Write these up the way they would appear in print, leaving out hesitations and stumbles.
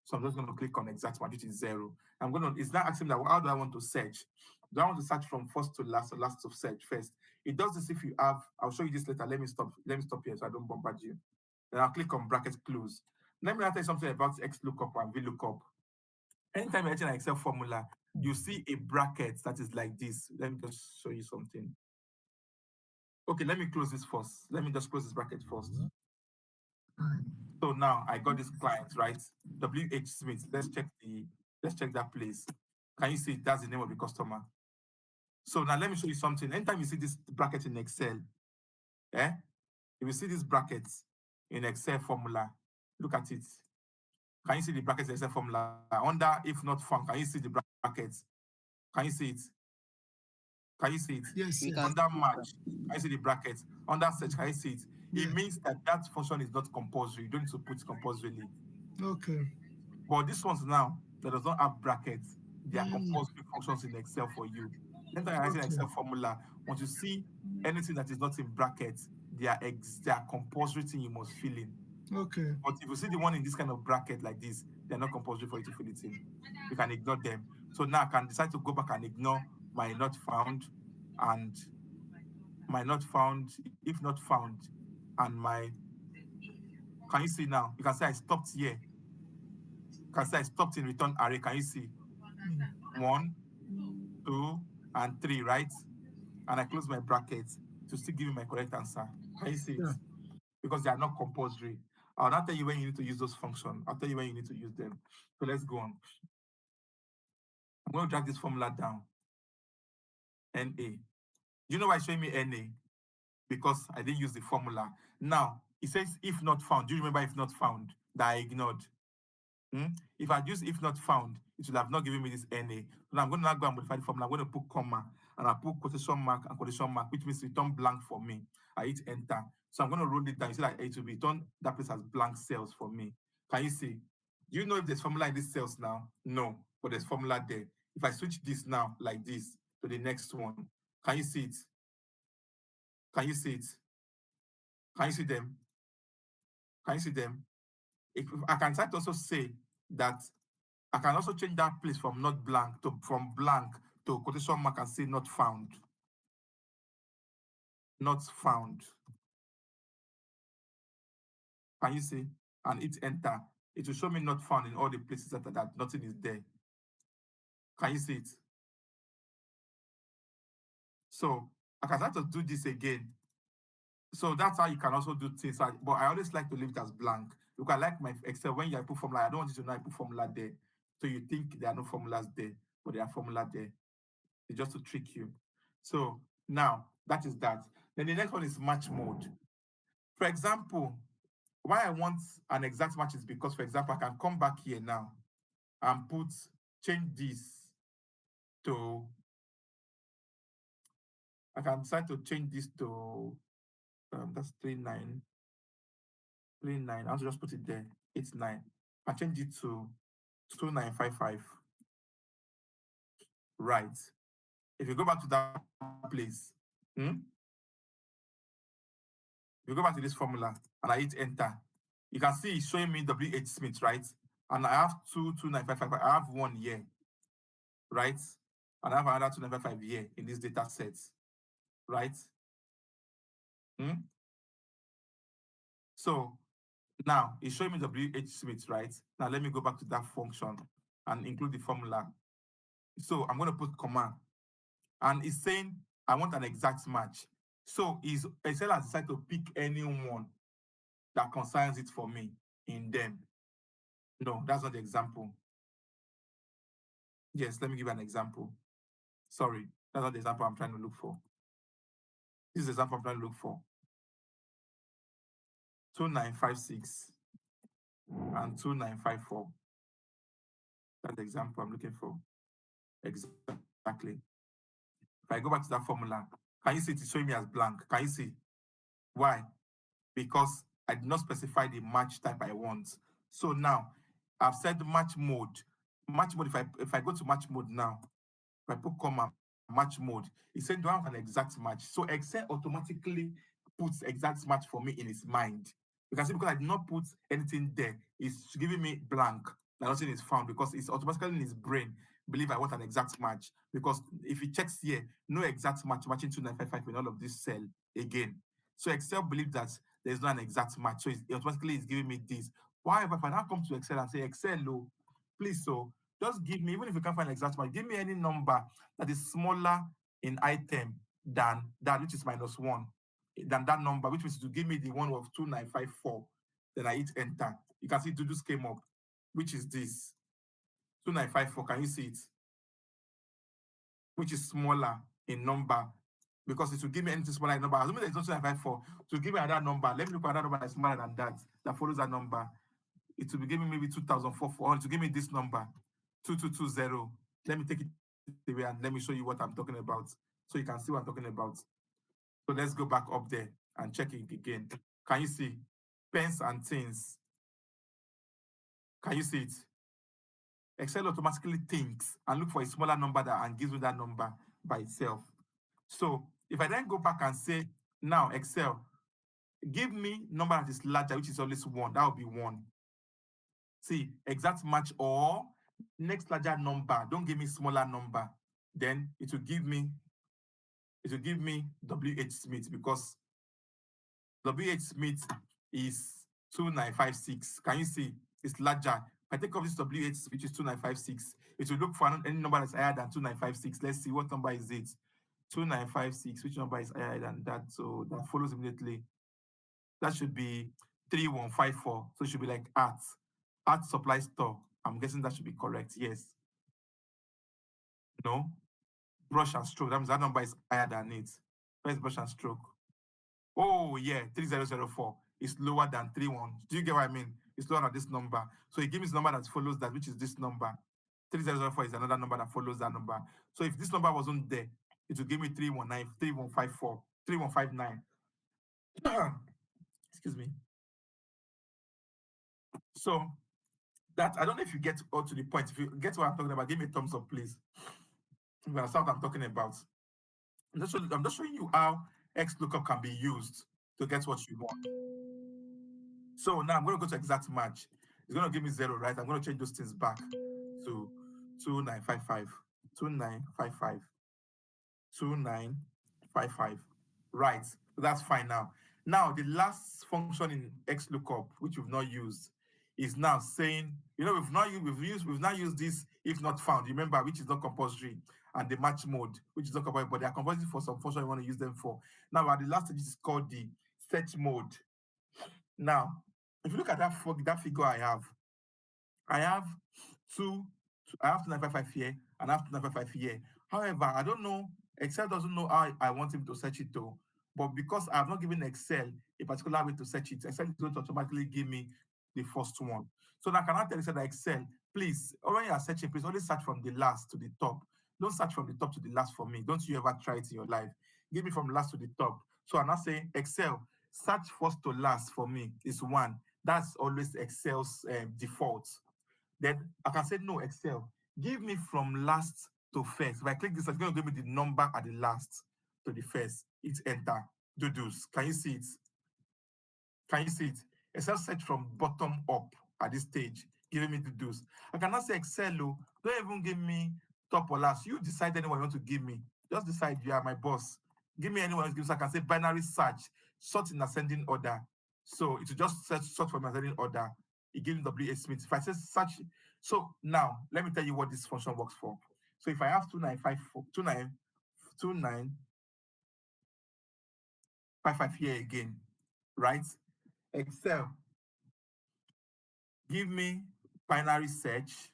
So I'm just going to click on exact match, which is 0. It's not asking me that how do I want to search? Do I want to search from first to last or last to search first? It does this if you have, I'll show you this later. Let me stop here so I don't bombard you. Then I'll click on bracket close. Let me now tell you something about XLOOKUP and VLOOKUP. Anytime you're entering an Excel formula, you see a bracket that is like this. Let me just show you something. Okay, let me close this first. Let me just close this bracket first. So now I got this client, right? WH Smith. Let's check that place. Can you see that's the name of the customer? So now let me show you something. Anytime you see this bracket in Excel, if you see this bracket in Excel formula, look at it. Can you see the brackets in Excel formula? Under if not found, can you see the brackets? Can you see it? Can you see it? Yes, We yes. can Under match, can you see the brackets? Under search, can you see it? Yeah. It means that function is not compulsory. You don't need to put it compulsorily. Okay. But this one's now that does not have brackets, they are Mm, compulsory functions in Excel for you. Anytime you're writing an okay. Excel formula, once you see anything that is not in brackets, they are compulsory thing you must fill in. Okay. But if you see the one in this kind of bracket like this, they're not compulsory for you to fill it in. You can ignore them. So now I can decide to go back and ignore my not found and my not found, if not found, and my. Can you see now? You can say I stopped here. You can say I stopped in return array. Can you see? Mm, 1, 2, and 3, right? And I close my brackets to still give you my correct answer. Can you see it? yeah. Because they are not compulsory. I'll not tell you when you need to use those functions. I'll tell you when you need to use them. So let's go on. I'm going to drag this formula down. NA. You know why it's showing me NA? Because I didn't use the formula. Now, it says if not found. Do you remember if not found that I ignored? If I'd used if not found, it would have not given me this NA. So now I'm going to now go and modify the formula. I'm going to put comma and I put quotation mark and quotation mark, which means return blank for me. I hit enter. So I'm going to roll it down. You see that it will return that place as blank cells for me. Can you see? Do you know if there's formula in these cells now? No, but there's formula there. If I switch this now like this to the next one, can you see it? Can you see it? Can you see them? Can you see them? If I can try to also say that I can also change that place from not blank to from blank to quotation mark and say not found. Not found. Can you see? And hit enter. It will show me not found in all the places that nothing is there. Can you see it? So I can try to do this again. So that's how you can also do things. But I always like to leave it as blank. Because I like my Excel, when you put formula, I don't want you to know I put formula there. So you think there are no formulas there, but there are formula there. It's just to trick you. So now that is that. Then the next one is match mode. For example, why I want an exact match is because, for example, I can come back here now and change this to, I can decide to change this to, that's 39. I want to just put it there, 89. I change it to 2955. Right. If you go back to that place, if you go back to this formula and I hit enter, you can see it's showing me WH Smith, right? And I have 22955. I have one here, right? And I have another 2955 here in this data set, right? So now it's showing me WH Smith, right? Now let me go back to that function and include the formula. So I'm going to put comma, and it's saying I want an exact match. So Excel has decided to pick any one that concerns it for me in them. No, that's not the example. Yes, let me give you an example. Sorry, that's not the example I'm trying to look for. This is the example I'm trying to look for. 2956 and 2954. That's the example I'm looking for. Exactly. If I go back to that formula, can you see it's showing me as blank? Can you see? Why? Because I did not specify the match type I want. So now I've said match mode. Match mode, if I go to match mode now, if I put comma match mode, it's saying do I have an exact match? So Excel automatically puts exact match for me in its mind. You can see because I did not put anything there, it's giving me blank. that nothing is found because it's automatically in his brain believe I want an exact match. Because if he checks here, no exact match matching 2955 in all of this cell again. So Excel believes that there's not an exact match. So it automatically is giving me this. However, if I now come to Excel and say, Excel, oh, please, so just give me, even if you can't find an exact match, give me any number that is smaller in item than that, which is -1, than that number, which means to give me the one of 2954. Then I hit enter. You can see Dudus came up, which is this 2954. Can you see it? Which is smaller in number because it will give me anything smaller in number. Assuming there's no 2954, to give me another number. Let me look at another number that's smaller than that follows that number. It will be giving maybe 2004. To give me this number 2220. Let me take it away and let me show you what I'm talking about so you can see what I'm talking about. So let's go back up there and check it again. Can you see pens and things? Can you see it? Excel automatically thinks and look for a smaller number and gives you that number by itself. So if I then go back and say, now Excel, give me number that is larger, which is always 1. That will be 1. See, exact match or next larger number. Don't give me smaller number. Then it will give me WH Smith because WH Smith is 2956. Can you see? It's larger. If I take off this WH, which is 2956, it will look for any number that's higher than 2956. Let's see, what number is it? 2956. Which number is higher than that? So that follows immediately. That should be 3154. So it should be like art supply store. I'm guessing that should be correct. Yes. No. Brush and stroke. That means that number is higher than it. Where's brush and stroke? Oh, yeah, 3004 is lower than 31. Do you get what I mean? It's lower than this number. So it gives me the number that follows that, which is this number. 3004 is another number that follows that number. So if this number wasn't there, it will give me 319, 3154, 3159. Excuse me. So that, I don't know if you get all to the point. If you get what I'm talking about, give me a thumbs up, please. If you understand what I'm talking about. I'm just showing you how XLOOKUP can be used to get what you want. So now I'm going to go to exact match. It's going to give me 0, right? I'm going to change those things back to 2955, 2955, 2955. Right. So that's fine now. Now, the last function in XLOOKUP, which we've not used, is now saying, we've now used this if not found, remember, which is not compulsory, and the match mode, which is not compulsory, but they are compulsory for some function you want to use them for. Now, at the last stage is called the search mode. Now, if you look at that figure I have 2955 here and I have 2955 here. However, I don't know, Excel doesn't know how I want him to search it though. But because I have not given Excel a particular way to search it, Excel is going to automatically give me the first one. So now can I tell Excel that Excel, please, when you are searching, please only search from the last to the top. Don't search from the top to the last for me. Don't you ever try it in your life. Give me from last to the top. So I'm not saying Excel, search first to last for me is 1. That's always Excel's default. Then I can say, no, Excel, give me from last to first. If I click this, it's going to give me the number at the last to the first. Hit enter. Do this. Can you see it? Can you see it? Excel search from bottom up at this stage, giving me the do's. I cannot say Excel, don't even give me top or last. You decide anyone you want to give me. Just decide you are my boss. Give me anyone else. So I can say binary search, sort in ascending order. So it will just sort from ascending order. It gives me WH Smith. If I say search, so now let me tell you what this function works for. So if I have 2955 here again, right? Excel, give me binary search.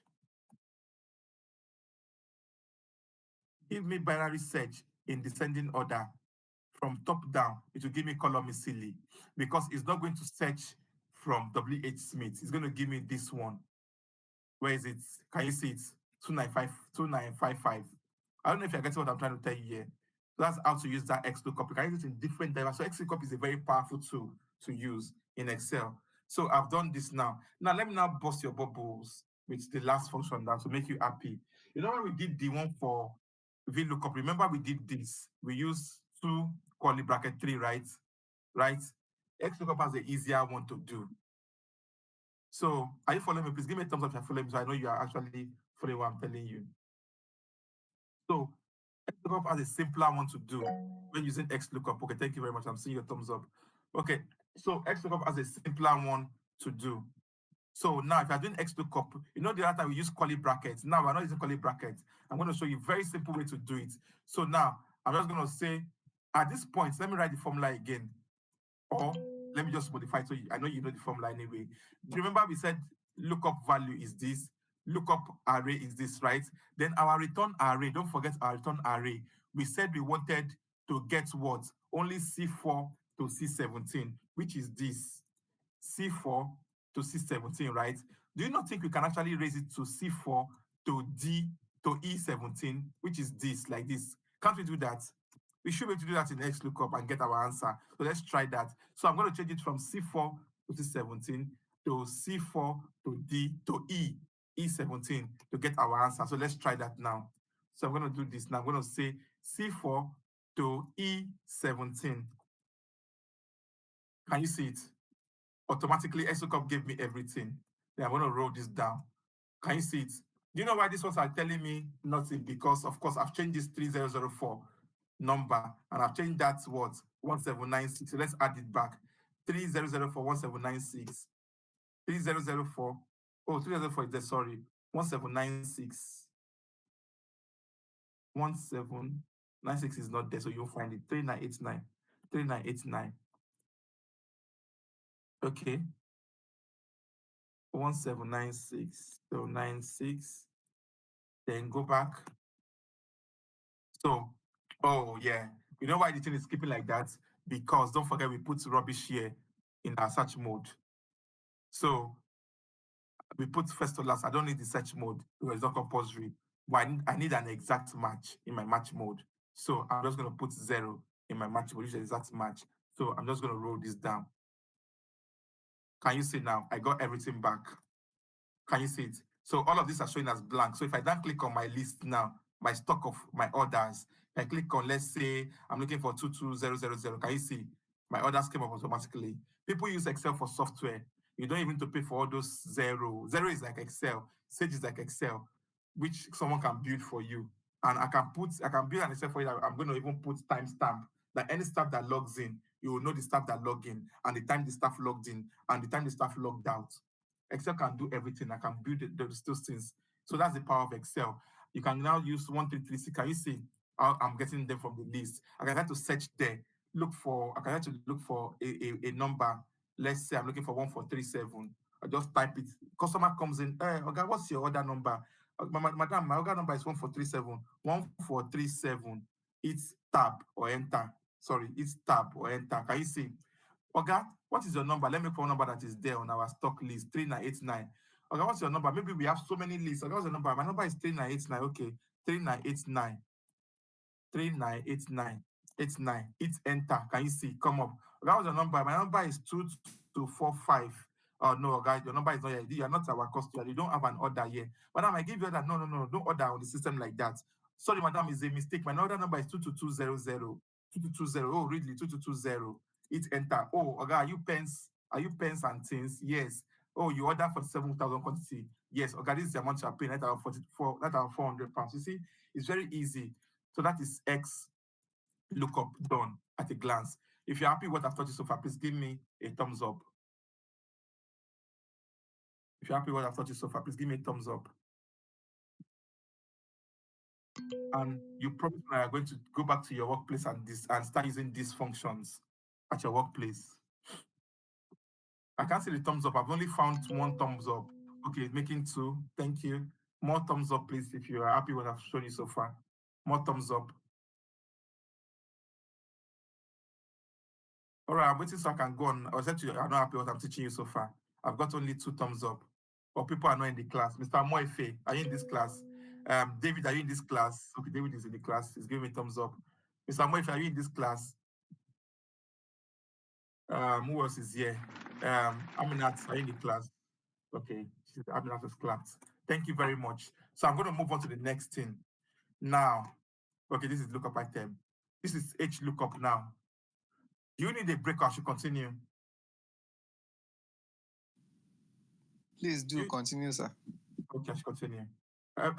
Give me binary search in descending order from top down. It will give me column easily because it's not going to search from WH Smith. It's going to give me this one. Where is it? Can you see it? 2955. I don't know if you're getting what I'm trying to tell you here. So that's how to use that XLOOKUP. You can use it in different dimensions. So XLOOKUP is a very powerful tool to use in Excel. So I've done this now. Now let me now bust your bubbles with the last function now to make you happy. You know when we did the one for VLOOKUP, remember we did this. We used 2 curly bracket 3, right? Right? XLOOKUP has the easier one to do. So are you following me? Please give me a thumbs up if you're following me so I know you are actually following what I'm telling you. So XLOOKUP has a simpler one to do when using XLOOKUP. Okay, thank you very much. I'm seeing your thumbs up. Okay, so XLOOKUP has a simpler one to do. So now if you're doing XLOOKUP, you know the other time we use curly brackets. Now we're not using curly brackets. I'm going to show you a very simple way to do it. So now I'm just going to say, at this point, let me write the formula again. Or let me just modify it so I know you know the formula anyway. Remember we said lookup value is this, lookup array is this, right? Then our return array, don't forget our return array. We said we wanted to get what? Only C4 to C17, which is this. C4 to C17, right? Do you not think we can actually raise it to C4 to D to E17, which is this, like this? Can't we do that? We should be able to do that in XLOOKUP and get our answer. So let's try that. So I'm going to change it from C4 to C17 to C4 to D to E, E17 to get our answer. So let's try that now. So I'm going to do this now. I'm going to say C4 to E17. Can you see it? Automatically, XLOOKUP gave me everything. Then I'm going to roll this down. Can you see it? Do you know why these ones are telling me nothing? Because, of course, I've changed this 3004 number and I've changed that to what? 1796. So let's add it back. 3004 1796. 3004. Oh, 3004 is there, sorry. 1796. 1796 is not there, so you'll find it. 3989. 3989. Okay. 1796. So 96. Then go back. So, oh yeah. You know why the thing is keeping like that? Because don't forget we put rubbish here in our search mode. So we put first to last. I don't need the search mode because it's not compulsory. But I need an exact match in my match mode. So I'm just going to put 0 in my match mode, which is exact match. So I'm just going to roll this down. Can you see now? I got everything back. Can you see it? So all of these are showing as blank. So if I then click on my list now, my stock of my orders, I click on, let's say, I'm looking for 22000. Can you see? My orders came up automatically. People use Excel for software. You don't even need to pay for all those zero. Zero is like Excel. Sage is like Excel, which someone can build for you. And I can build an Excel for you. I'm going to even put timestamp that any staff that logs in, you will know the staff that log in and the time the staff logged in and the time the staff logged out. Excel can do everything. I can build those things. So that's the power of Excel. You can now use 1336. Can you see how I'm getting them from the list? I can have to search there. I can have to look for a number. Let's say I'm looking for 1437. I just type it. Customer comes in. Hey, okay, what's your order number? Madam, my order number is 1437. 1437. It's tab or enter. Sorry, it's tab or enter. Can you see? Oga, what is your number? Let me put a number that is there on our stock list, 3989. Oga, what's your number? Maybe we have so many lists. Oga, what's your number? My number is 3989. Okay, 3989. 3989. 89. Hit enter. Can you see? Come up. Oga, what's your number? My number is 2245. Oh, no, guys, your number is not here. You are not our customer. You don't have an order here. Madam, I give you that. No, no, no. Don't order on the system like that. Sorry, madam, is a mistake. My order number is 22200. 2220. Oh, really? 2220. Hit enter. Oh, okay, are you pens? Are you pens and things? Yes. Oh, you order for 7,000 quantity. Yes. Okay, this is the amount you are paying. That's 400 pounds. You see, it's very easy. So that is X lookup done at a glance. If you're happy with what I've taught you so far, please give me a thumbs up. If you're happy with what I've taught you so far, please give me a thumbs up. And you probably are going to go back to your workplace and start using these functions at your workplace. I can't see the thumbs up. I've only found one thumbs up. Okay, making two. Thank you. More thumbs up, please, if you are happy with what I've shown you so far. More thumbs up. All right, I'm waiting so I can go on. I was saying I'm not happy with what I'm teaching you so far. I've got only 2 thumbs up. Or people are not in the class. Mr. Moefe, are you in this class? David, are you in this class? Okay, David is in the class. He's giving me thumbs up. Mr. Moefe, are you in this class? Who else is here? Aminat, are you in the class? Okay, Aminat has clapped. Thank you very much. So I'm going to move on to the next thing. Now, okay, this is lookup item. This is H lookup now. Do you need a break or I should continue? Please do continue, sir. Okay, I should continue.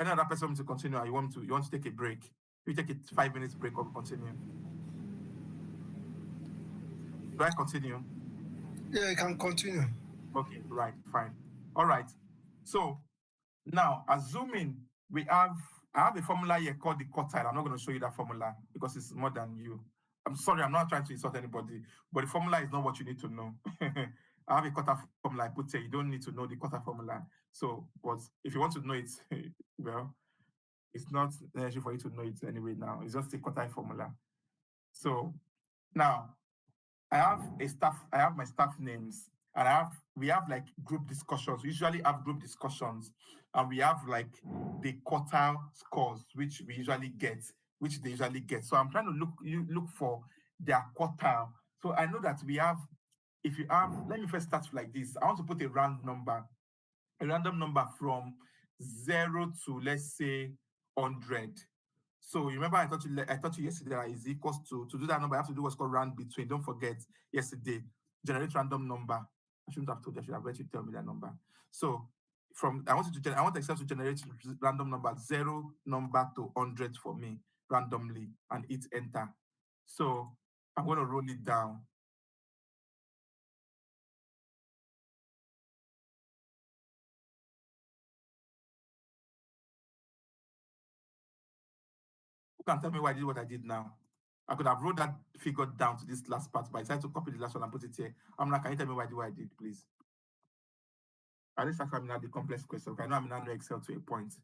Any other person want to continue? Or you want to take a break? You take a 5 minutes break or continue? Do I continue? Yeah, you can continue. Okay, right, fine. All right. So now, assuming I have a formula here called the quartile. I'm not going to show you that formula because it's more than you. I'm sorry, I'm not trying to insult anybody, but the formula is not what you need to know. I have a quarter formula I put here. You don't need to know the quarter formula. So, but if you want to know it, well, it's not necessary for you to know it anyway now. It's just a quartile formula. So now I have my staff names, and we have like group discussions. We usually have group discussions, and we have like the quartile scores, which they usually get. So I'm trying to look for their quartile. So I know that we have, if you have, let me first start like this. I want to put a random number from 0 to, let's say, 100. So you remember I taught you yesterday that is equals to do that number, I have to do what's called round between. Don't forget yesterday, generate random number. I shouldn't have told you, I should have let you tell me that number. So I want Excel to generate random number, 0 number to 100 for me randomly, and hit enter. So I'm going to roll it down. Who can tell me why I did what I did now? I could have wrote that figure down to this last part, but I decided to copy the last one and put it here. I'm like, can you tell me why I did what I did, please? At least I'm not the complex question. I know I'm not know Excel to a point.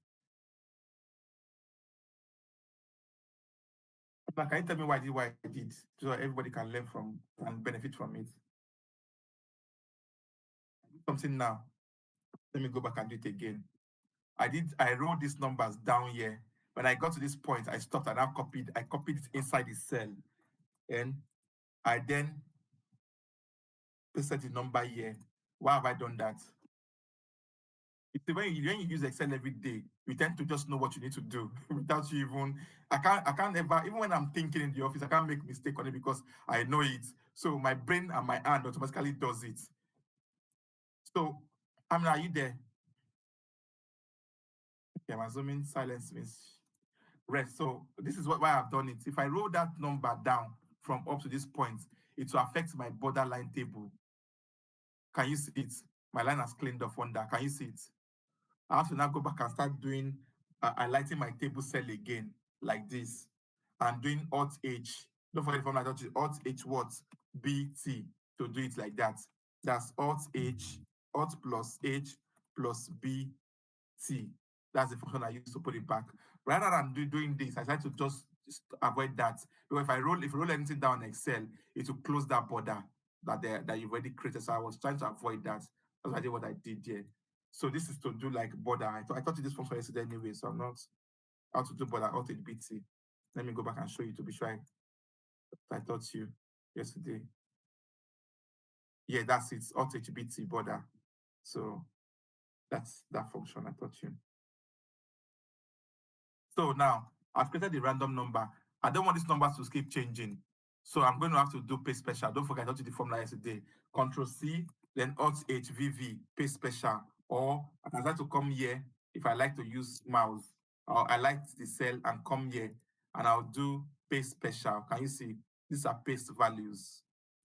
But can you tell me why I did what I did, so everybody can learn from and benefit from it? Something now. Let me go back and do it again. I wrote these numbers down here. When I got to this point, I stopped and I copied it inside the cell. And I then pasted the number here. Why have I done that? It's when you use Excel every day, you tend to just know what you need to do without you even. I can't ever, even when I'm thinking in the office, I can't make mistake on it because I know it. So my brain and my hand automatically does it. So, are you there? Okay, I'm assuming silence means rest. So this is why I've done it. If I roll that number down from up to this point, it will affect my borderline table. Can you see it? My line has cleaned off under. Can you see it? I have to now go back and start doing highlighting my table cell again, like this. I'm doing Alt H. Don't forget the formula. Alt H what? BT to do it like that. That's Alt H, Alt plus H plus BT. That's the function I use to put it back. Rather than doing this, I try to just avoid that. Because if I roll anything down in Excel, it will close that border that you've already created. So I was trying to avoid that. That's why I did what I did here. So this is to do like border. I thought this function yesterday anyway, so I'm not how to do border Alt BT. Let me go back and show you to be sure I taught you yesterday. Yeah, that's it. Alt BT border. So that's that function I taught you. So now I've created the random number. I don't want these numbers to keep changing. So I'm going to have to do paste special. Don't forget I taught you the formula yesterday. Control C, then Alt H VV, paste special. Or I can start to come here if I like to use mouse. Or I like the cell and come here and I'll do paste special. Can you see? These are paste values.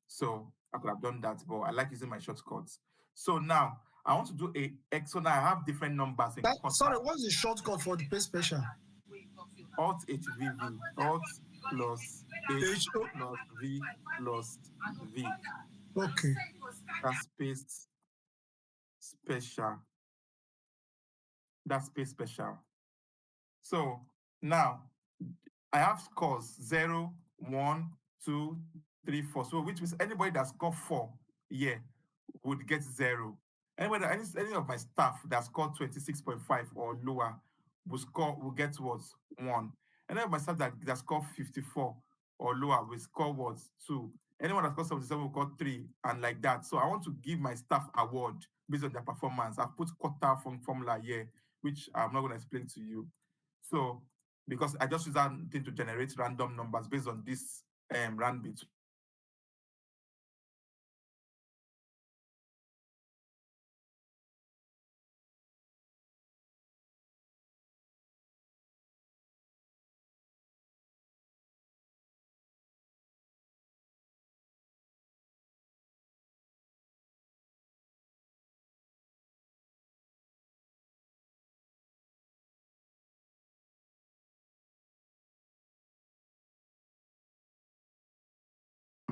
So I could have done that, but I like using my shortcuts. So now I want to do so now I have different numbers in Sorry, what's the shortcut for the paste special? Alt HVV, Alt plus H plus V plus V. Okay. That's paste special. That's paste special. So now I have scores 0, 1, 2, 3, 4. So which means anybody that scored 4 here would get 0. Any of my staff that scored 26.5 or lower will get what? 1. Any of my staff that scored 54 or lower will score what? 2. Anyone that scored 77 will score 3, and like that. So I want to give my staff award based on their performance. I've put quarter formula here, which I'm not going to explain to you. So because I just use that thing to generate random numbers based on this round between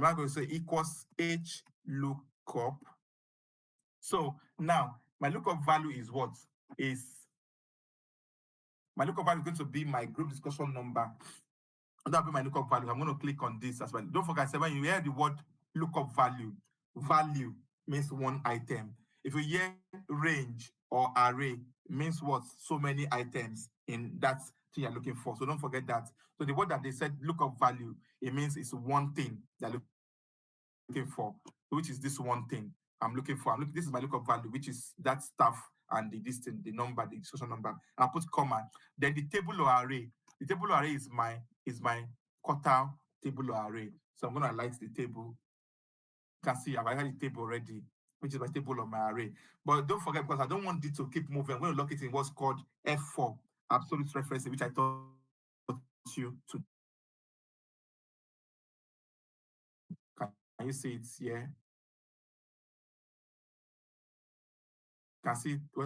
I'm now going to say equals H lookup. So now my lookup value is what? My lookup value is going to be my group discussion number. And that'll be my lookup value. I'm going to click on this as well. Don't forget, when you hear the word lookup value, value means one item. If you hear range or array, means what? So many items in that thing you're looking for. So don't forget that. So the word that they said lookup value, it means it's one thing they're looking for, which is this one thing I'm looking for. This is my lookup value, which is that stuff and the distance, the number, the discussion number. I'll put comma. Then the table or array. The table or array is my quartile table or array. So I'm going to highlight the table. You can see I've highlighted the table already, which is my table of my array. But don't forget, because I don't want it to keep moving, I'm going to lock it in what's called F4, absolute reference, which I taught you to. Can you see it here? Can see what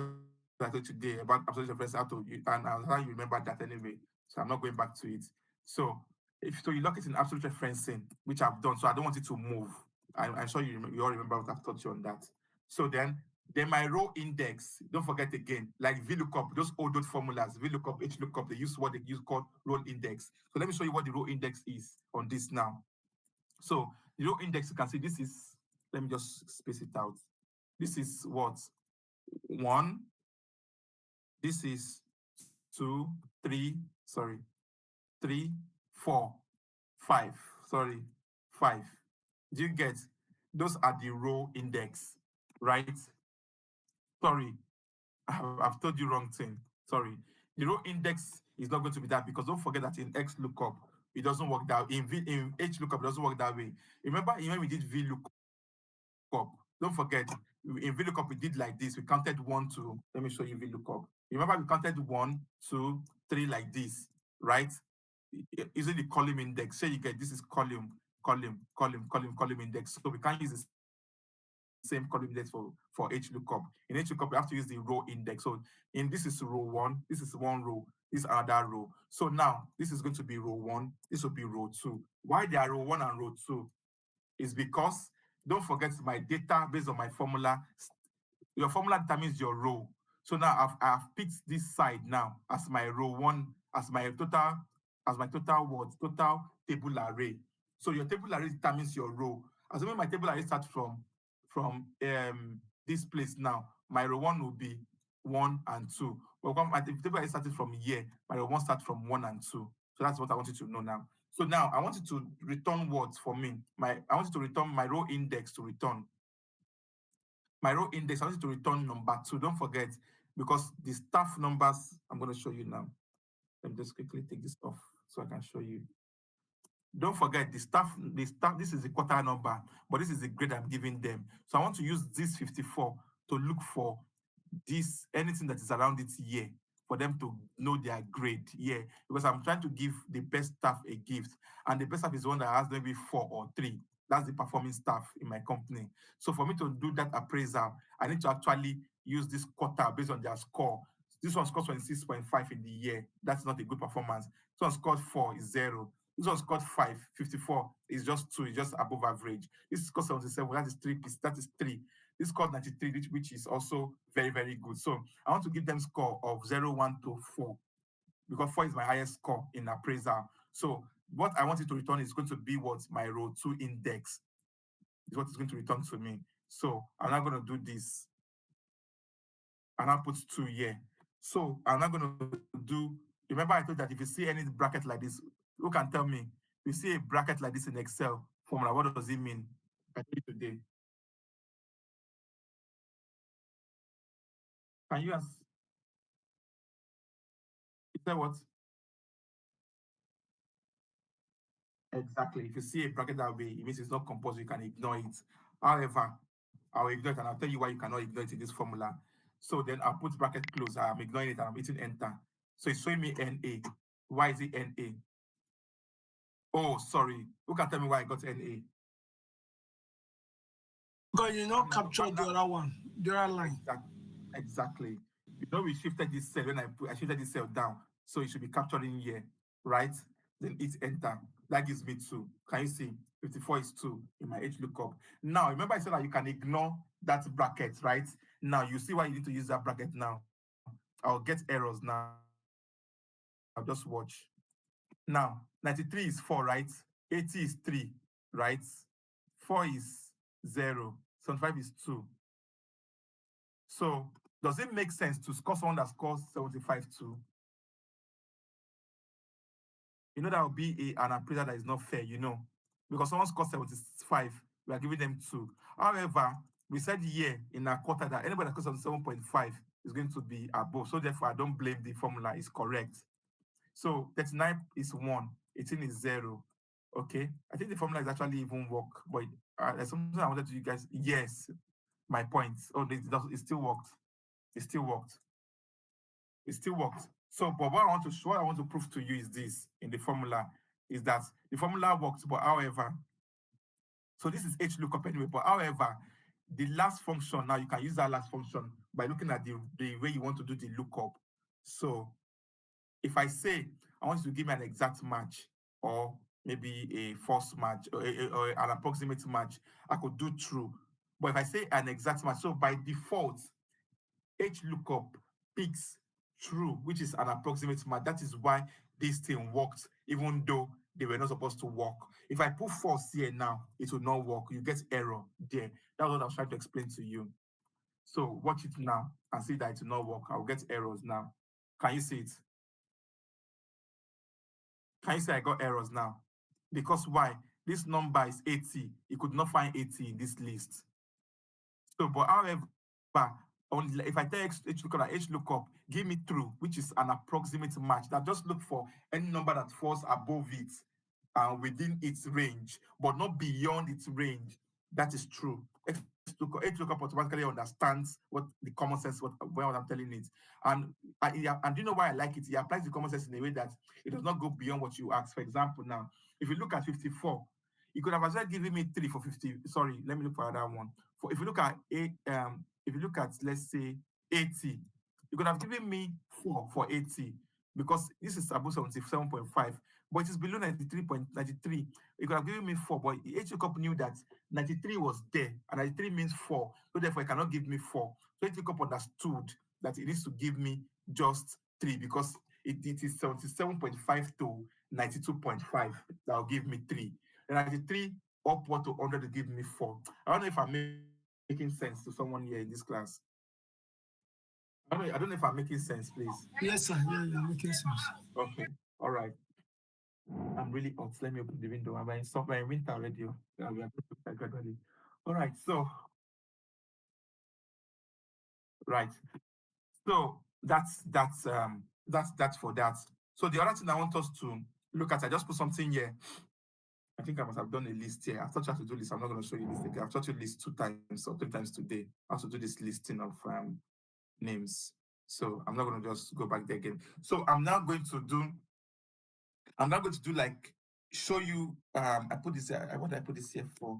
I told today about absolute reference, and how you remember that anyway. So I'm not going back to it. So you lock it in absolute referencing, which I've done, so I don't want it to move. I'm sure you all remember what I've taught you on that. So then my row index, don't forget again, like VLOOKUP, those old formulas, VLOOKUP, HLOOKUP, they use what they use called row index. So let me show you what the row index is on this now. So the row index, you can see this is, let me just space it out. This is what? 1. This is 2, 3, 4, 5. 5. Do you get? Those are the row index, right? Sorry, I've told you wrong thing. Sorry. The row index is not going to be that, because don't forget that in XLOOKUP, it doesn't work that way. In HLOOKUP, it doesn't work that way. Remember when we did VLOOKUP, don't forget, in VLOOKUP, we did like this. We counted 1, 2. Let me show you VLOOKUP. Remember, we counted 1, 2, 3 like this, right? Using the column index. So you get this is column index. So we can't use the same column index for HLOOKUP. In HLOOKUP, we have to use the row index. So in this is row 1, this is one row, this is another row. So now this is going to be row 1, this will be row 2. Why they are row 1 and row 2 is because, don't forget, my data based on my formula. Your formula determines your row. So now I've picked this side now as my row 1, as my total table array. So your table array determines your row. Assuming my table array starts from this place now, my row 1 will be 1 and 2. But my table array started from here, my row 1 starts from 1 and 2. So that's what I want you to know now. So now I want you to return what for me? I want you to return my row index to return. My row index, I want you to return number 2. Don't forget, because the staff numbers, I'm going to show you now. Let me just quickly take this off so I can show you. Don't forget, the staff, this is the quartile number, but this is the grade I'm giving them. So I want to use this 54 to look for this, anything that is around it here, for them to know their grade here, because I'm trying to give the best staff a gift, and the best staff is the one that has maybe 4 or 3. That's the performing staff in my company. So for me to do that appraisal, I need to actually use this quartile based on their score. This one scores 26.5 in the year. That's not a good performance. This one scored 4 is 0. This one scored 5, 54 is just 2, is just above average. This scored 77, that is 3. That is 3. This scored 93, which is also very, very good. So I want to give them score of 0, 1 to 4, because 4 is my highest score in appraisal. So what I want it to return is going to be what my row 2 index is what it's going to return to me. So I'm not going to do this. And I'll put 2 here. So I'm not going to do, remember I told that if you see any bracket like this, who can tell me? If you see a bracket like this in Excel formula, what does it mean? I tell you today. Can you ask? Is that what? Exactly. If you see a bracket that way, it means it's not compulsory, you can ignore it. However, I'll ignore it and I'll tell you why you cannot ignore it in this formula. So then I'll put bracket close. I'm ignoring it and I'm hitting enter. So it's showing me NA. Why is it NA? Oh, sorry. Who can tell me why I got NA? Because you not captured the other one, the other line. Exactly. You know, we shifted this cell when I shifted this cell down. So it should be capturing here, right? then hit enter. That gives me 2. Can you see? 54 is 2 in my HLOOKUP. Now, remember I said that you can ignore that bracket, right? Now, you see why you need to use that bracket now. I'll get errors now. Just watch. Now, 93 is 4, right? 80 is 3, right? 4 is 0. 75 is 2. So, does it make sense to score someone that scores 75 too? You know that will be an appraisal that is not fair, because someone scores 75, we are giving them 2. However, we said here in our quarter that anybody that scores 7.5 is going to be above. So therefore, I don't blame the formula, it's correct. So 39 is 1, 18 is 0. Okay, I think the formula is actually even work, but there's something I wanted to you guys. Yes, my point. Oh, it still worked. It still worked. It still worked. So, but what I want to prove to you is this in the formula is that the formula works, but however, so this is HLOOKUP anyway, but however, the last function, now you can use that last function by looking at the way you want to do the lookup. So if I say I want you to give me an exact match or maybe a false match or an approximate match, I could do true. But if I say an exact match, so by default, HLOOKUP picks true, which is an approximate match. That is why this thing worked, even though they were not supposed to work. If I put false here now, it will not work. You get error there. That's what I was trying to explain to you. So watch it now and see that it will not work. I'll get errors now. Can you see it? Can you see I got errors now? Because why? This number is 80. You could not find 80 in this list. So, but however, if I tell HLOOKUP, give me true, which is an approximate match. That just look for any number that falls above it within its range, but not beyond its range. That is true. HLOOKUP automatically understands what the common sense, what I'm telling it. And do you know why I like it? It applies the common sense in a way that it does not go beyond what you ask. For example, now, if you look at 54, you could have as well given me 3 for 50. Sorry, let me look for another one. If you look at let's say 80, you could have given me 4 for 80 because this is above 77.5, but it is below 93.93. You could have given me 4, but HLOOKUP knew that 93 was there, and 93 means 4, so therefore it cannot give me 4. So HLOOKUP understood that it needs to give me just 3 because it is 77.5 to 92.5 that will give me 3. And 93 upward to 100 to give me 4. I don't know if I'm making sense to someone here in this class. I don't know if I'm making sense, please. Yes, sir. Yeah, you're making sense. Okay. All right. I'm really hot. Let me open the window. I'm in summer and winter already. Yeah, we are going to start gradually. All right. So, right. So that's for that. So the other thing I want us to look at, I just put something here. I think I must have done a list here. I thought you had to do this. I'm not going to show you this again. I've taught you list 2 times or 3 times today. I have to do this listing of names. So I'm not going to just go back there again. So I'm now going to do like show you. I put this here. What did I put this here for?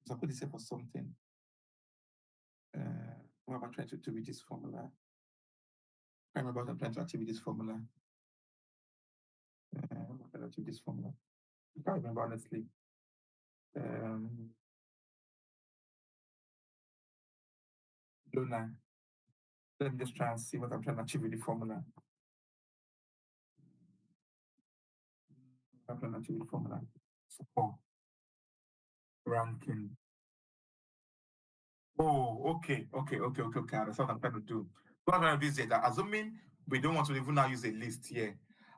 So I put this here for something. What am I trying to do with this formula? I remember what I'm trying to achieve with this formula. What am I trying to achieve with this formula? I can't remember honestly. Don't know. Let me just try and see what I'm trying to achieve with the formula. I'm trying to achieve with the formula. Score. Ranking. Oh, okay. I understand what I'm trying to do. What I'm trying to do is that assuming we don't want to even now use a list here,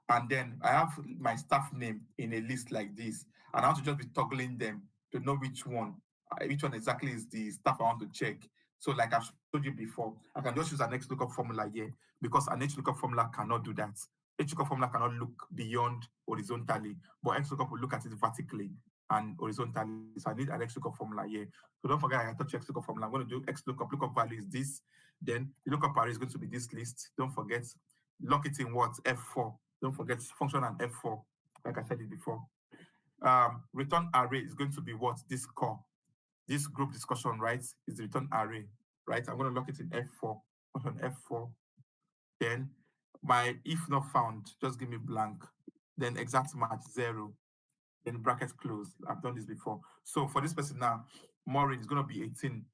and then I have my staff name in a list like this, and I want to just be toggling them to know which one exactly is the staff I want to check. So, like I've showed you before, I can just use an HLOOKUP formula here because an HLOOKUP formula cannot do that. HLOOKUP formula cannot look beyond horizontally, but XLOOKUP will look at it vertically and horizontally. So I need an XLOOKUP formula here. So don't forget I touch XLOOKUP formula. I'm going to do XLOOKUP. Lookup value is this. Then the lookup array is going to be this list. Don't forget, lock it in what? F4. Don't forget function and F4, like I said it before. Return array is going to be what? This core. This group discussion, right, is the return array, right? I'm going to lock it in F4. Function F4. Then my if not found, just give me blank. then exact match 0, then brackets close. I've done this before. So for this person now, Maureen is going to be 18.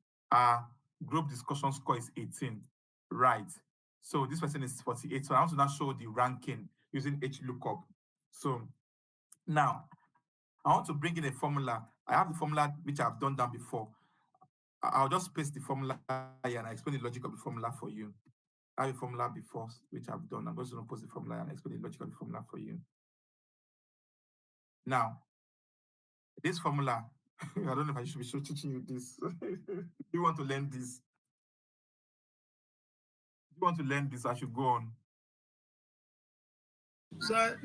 Group discussion score is 18, right? So this person is 48. So I want to now show the ranking using HLOOKUP. So now I want to bring in a formula. I have the formula which I've done that before. I'll just paste the formula here and I explain the logic of the formula for you. I have a formula before which I've done. I'm just going to post the formula and explain the logic of the formula for you. Now, this formula, I don't know if I should be teaching you this. You want to learn this? You want to learn this? I should go on. So,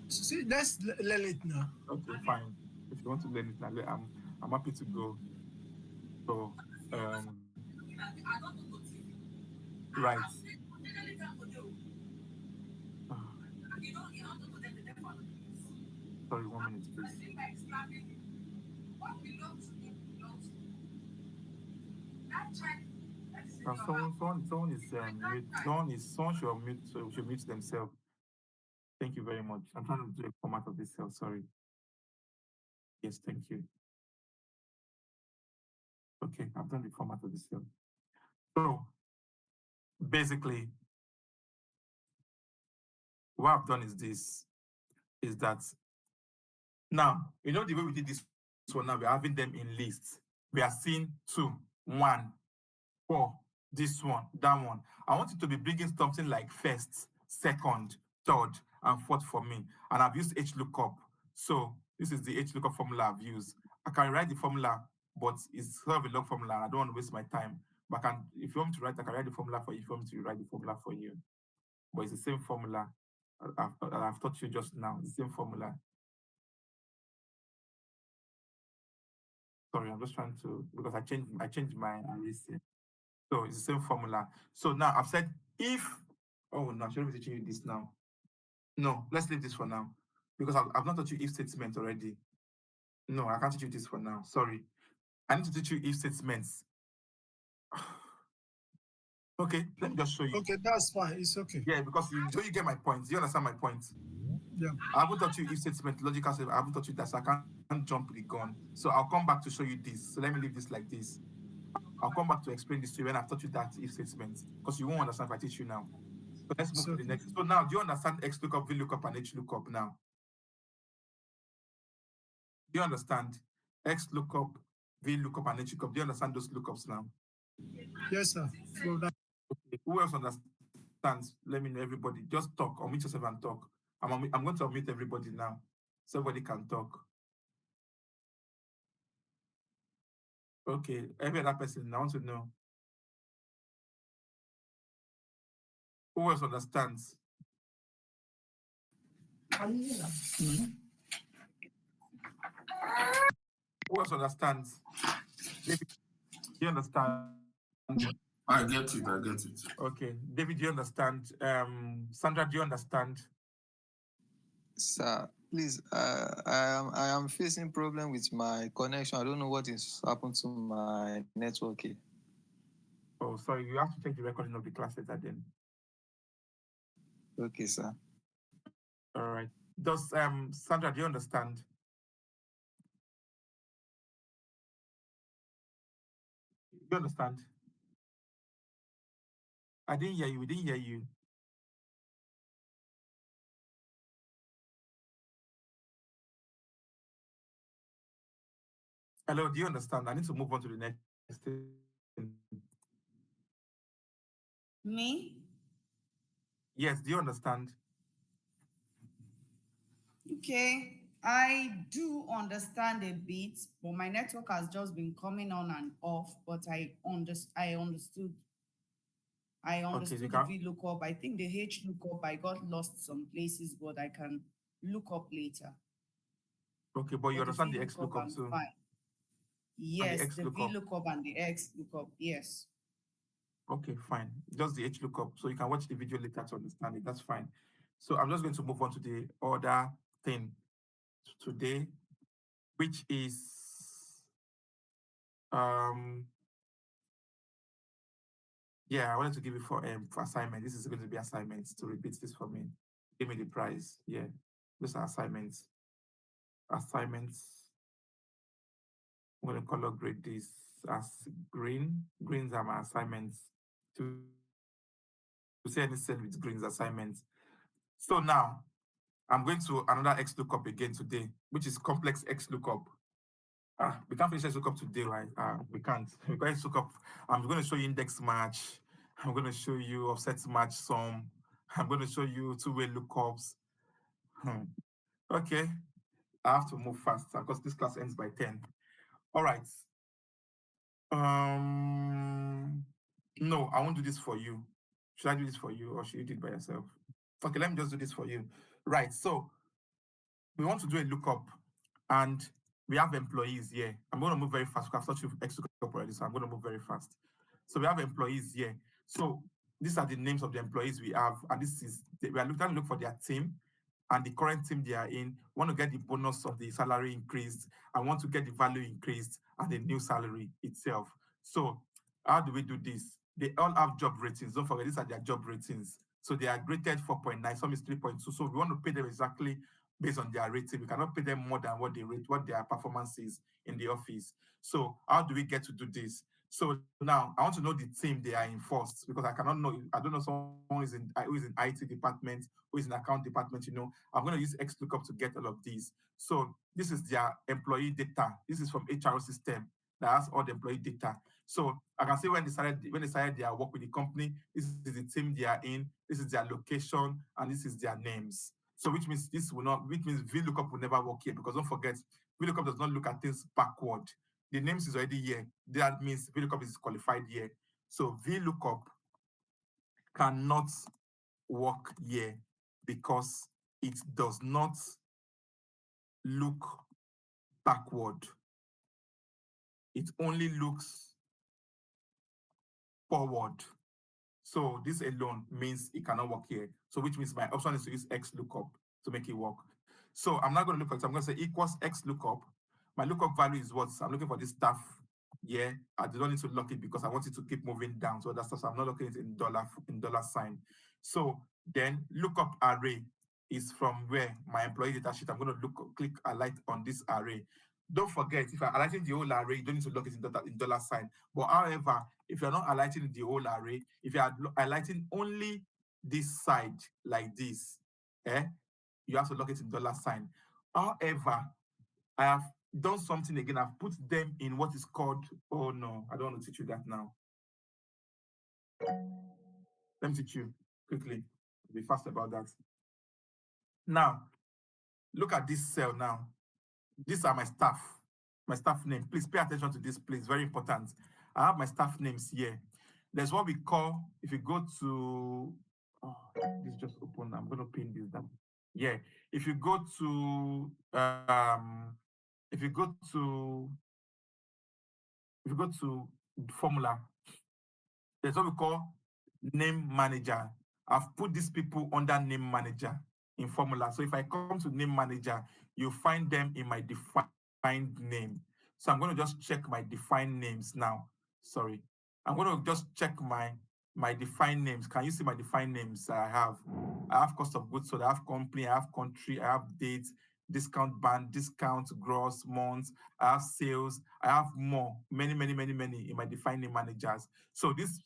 see, let's learn it now. Okay, fine. If you want to learn it now, I'm happy to go. So, right. Sorry, 1 minute, please. Someone is mute. Someone should mute themselves. Thank you very much. I'm trying to do a format of this cell. Sorry. Yes, thank you. Okay, I've done the format of this cell. So basically, what I've done is this: is that now the way we did this one. Now we're having them in lists. We are seeing 2, 1, 4. This one, that one. I want you to be bringing something like first, second, third, and fourth for me. And I've used HLOOKUP. So this is the HLOOKUP formula I've used. I can write the formula, but it's sort of a long formula. And I don't want to waste my time. But if you want me to write, I can write the formula for you. If you want me to write the formula for you. But it's the same formula I've taught you just now. The same formula. Sorry, I'm just trying to, because I changed my list. So it's the same formula. So now I've said if, oh no, I shouldn't be teaching you this now. No, let's leave this for now. Because I've not taught you if statement already. No, I can't teach you this for now. Sorry. I need to teach you if statements. Okay, let me just show you. Okay, that's fine. It's okay. Yeah, because you get my point. You understand my point? Yeah. I haven't taught you if statement, logical statement. I haven't taught you that, so I can't jump the gun. So I'll come back to show you this. So let me leave this like this. I'll come back to explain this to you when I've taught you that if statement, because you won't understand if I teach you now. So let's move to the next. So now, do you understand XLOOKUP, VLOOKUP, and HLOOKUP now? Do you understand XLOOKUP, VLOOKUP, and HLOOKUP? Do you understand those lookups now? Yes, sir. Okay. Who else understands? Let me know, everybody. Just talk, unmute yourself and talk. I'm going to unmute everybody now, so everybody can talk. Okay, every other person, I want to know. Who else understands? Who else understands? David, do you understand? I get it. Okay. David, do you understand? Sandra, do you understand? Sir, please, I am facing problem with my connection. I don't know what is happened to my network here. Oh, sorry. You have to take the recording of the class later then. Okay, sir. All right. Does Sandra, do you understand? Do you understand? I didn't hear you. We didn't hear you. Hello, do you understand? I need to move on to the next thing. Me? Yes, do you understand? Okay, I do understand a bit, but my network has just been coming on and off, but I understood. I understood the VLOOKUP. I think the HLOOKUP, I got lost some places, but I can look up later. Okay, but you understand the XLOOKUP too? Fine. Yes, the VLOOKUP and the XLOOKUP, yes. Okay, fine. Just the HLOOKUP. So you can watch the video later to understand it. That's fine. So I'm just going to move on to the other thing today, which is yeah, I wanted to give you for assignment. This is going to be assignments to repeat this for me. give me the price. Yeah, those are assignments. Assignments. I'm going to color grade this as green. Greens are my assignments. To see any cell with greens assignments. So now I'm going to another X lookup again today, which is complex X lookup. We can't finish X lookup today, right? We can't. Because X lookup, I'm going to show you index match. I'm going to show you offset match sum. I'm going to show you two-way lookups. Okay. I have to move faster because this class ends by 10. All right. No, I won't do this for you. Should I do this for you or should you do it by yourself? Okay, let me just do this for you. Right, so we want to do a lookup and we have employees here. I'm going to move very fast because I've taught you X lookup already, so I'm going to move very fast. So we have employees here. So these are the names of the employees we have, and this is, we are trying to look for their team and the current team they are in. We want to get the bonus of the salary increased. I want to get the value increased and the new salary itself. So how do we do this? They all have job ratings. Don't forget, these are their job ratings. So they are rated 4.9, some is 3.2. So we want to pay them exactly based on their rating. We cannot pay them more than what they rate, what their performance is in the office. So how do we get to do this? So now I want to know the team they are in first because I cannot know. I don't know someone who is in IT department, who is in account department. I'm going to use XLOOKUP to get all of these. So this is their employee data. This is from HRO system that has all the employee data. So I can see when they started their work with the company, this is the team they are in, this is their location, and this is their names. So which means VLOOKUP will never work here because don't forget, VLOOKUP does not look at things backward. The names is already here. That means VLOOKUP is qualified here. So VLOOKUP cannot work here because it does not look backward. It only looks forward. So this alone means it cannot work here. So which means my option is to use XLOOKUP to make it work. So I'm not going to look for it. I'm going to say equals XLOOKUP. My lookup value is what? I'm looking for this staff. Yeah, I don't need to lock it because I want it to keep moving down. So that's stuff. So I'm not looking at it in dollar sign. So then lookup array is from where my employee data sheet. I'm going to click a light on this array. Don't forget, if I'm highlighting the whole array, you don't need to lock it in dollar sign. But however, if you're not highlighting the whole array, if you are highlighting only this side like this, you have to lock it in dollar sign. However, I have done something again. I've put them in what is called, oh no, I don't want to teach you that now. Let me teach you quickly. Be fast about that. Now, look at this cell now. These are my staff name. Please pay attention to this, please. Very important. I have my staff names here. There's what we call, if you go to, this just open. I'm going to pin this down. Yeah. If you go to formula, there's what we call name manager. I've put these people under name manager in formula. So if I come to name manager, you find them in my defined name. So I'm going to just check my defined names now. Sorry. I'm going to just check my defined names. Can you see my defined names I have? I have cost of goods sold, I have company, I have country, I have date, discount band, discount, gross, months, I have sales, I have more, many in my defined name managers. So this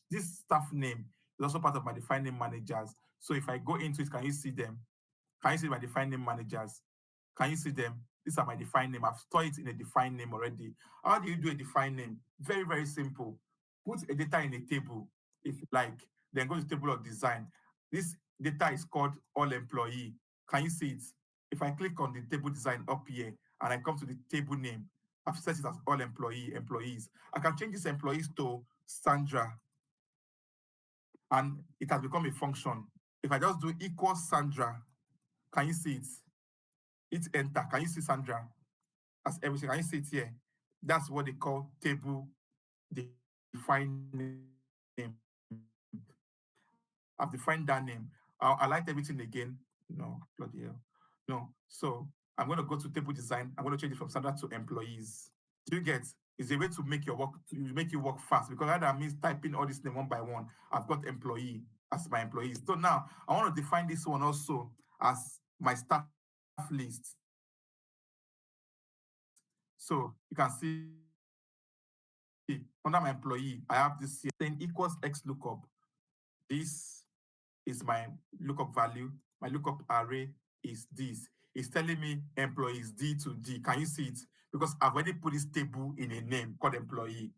staff name is also part of my defined name managers. So if I go into it, can you see them? Can you see my defined name managers? Can you see them? These are my defined name. I've stored it in a defined name already. How do you do a defined name? Very, very simple. Put a data in a table, if you like, then go to table of design. This data is called all employee. Can you see it? If I click on the table design up here and I come to the table name, I've set it as all employees. I can change these employees to Sandra, and it has become a function. If I just do equals Sandra, can you see it? Hit enter. Can you see Sandra? As everything. Can you see it here? That's what they call table defined name. I've defined that name. I'll highlight everything again. No, bloody hell. No. So I'm going to go to table design. I'm going to change it from Sandra to employees. Do you get? It's a way to make your work, to make you work fast, because that means typing all this name one by one. I've got employee as my employees. So now I want to define this one also as my staff list. So you can see under my employee, I have this here saying equals X lookup. This is my lookup value. My lookup array is this. It's telling me employees D to D. Can you see it? Because I've already put this table in a name called employee.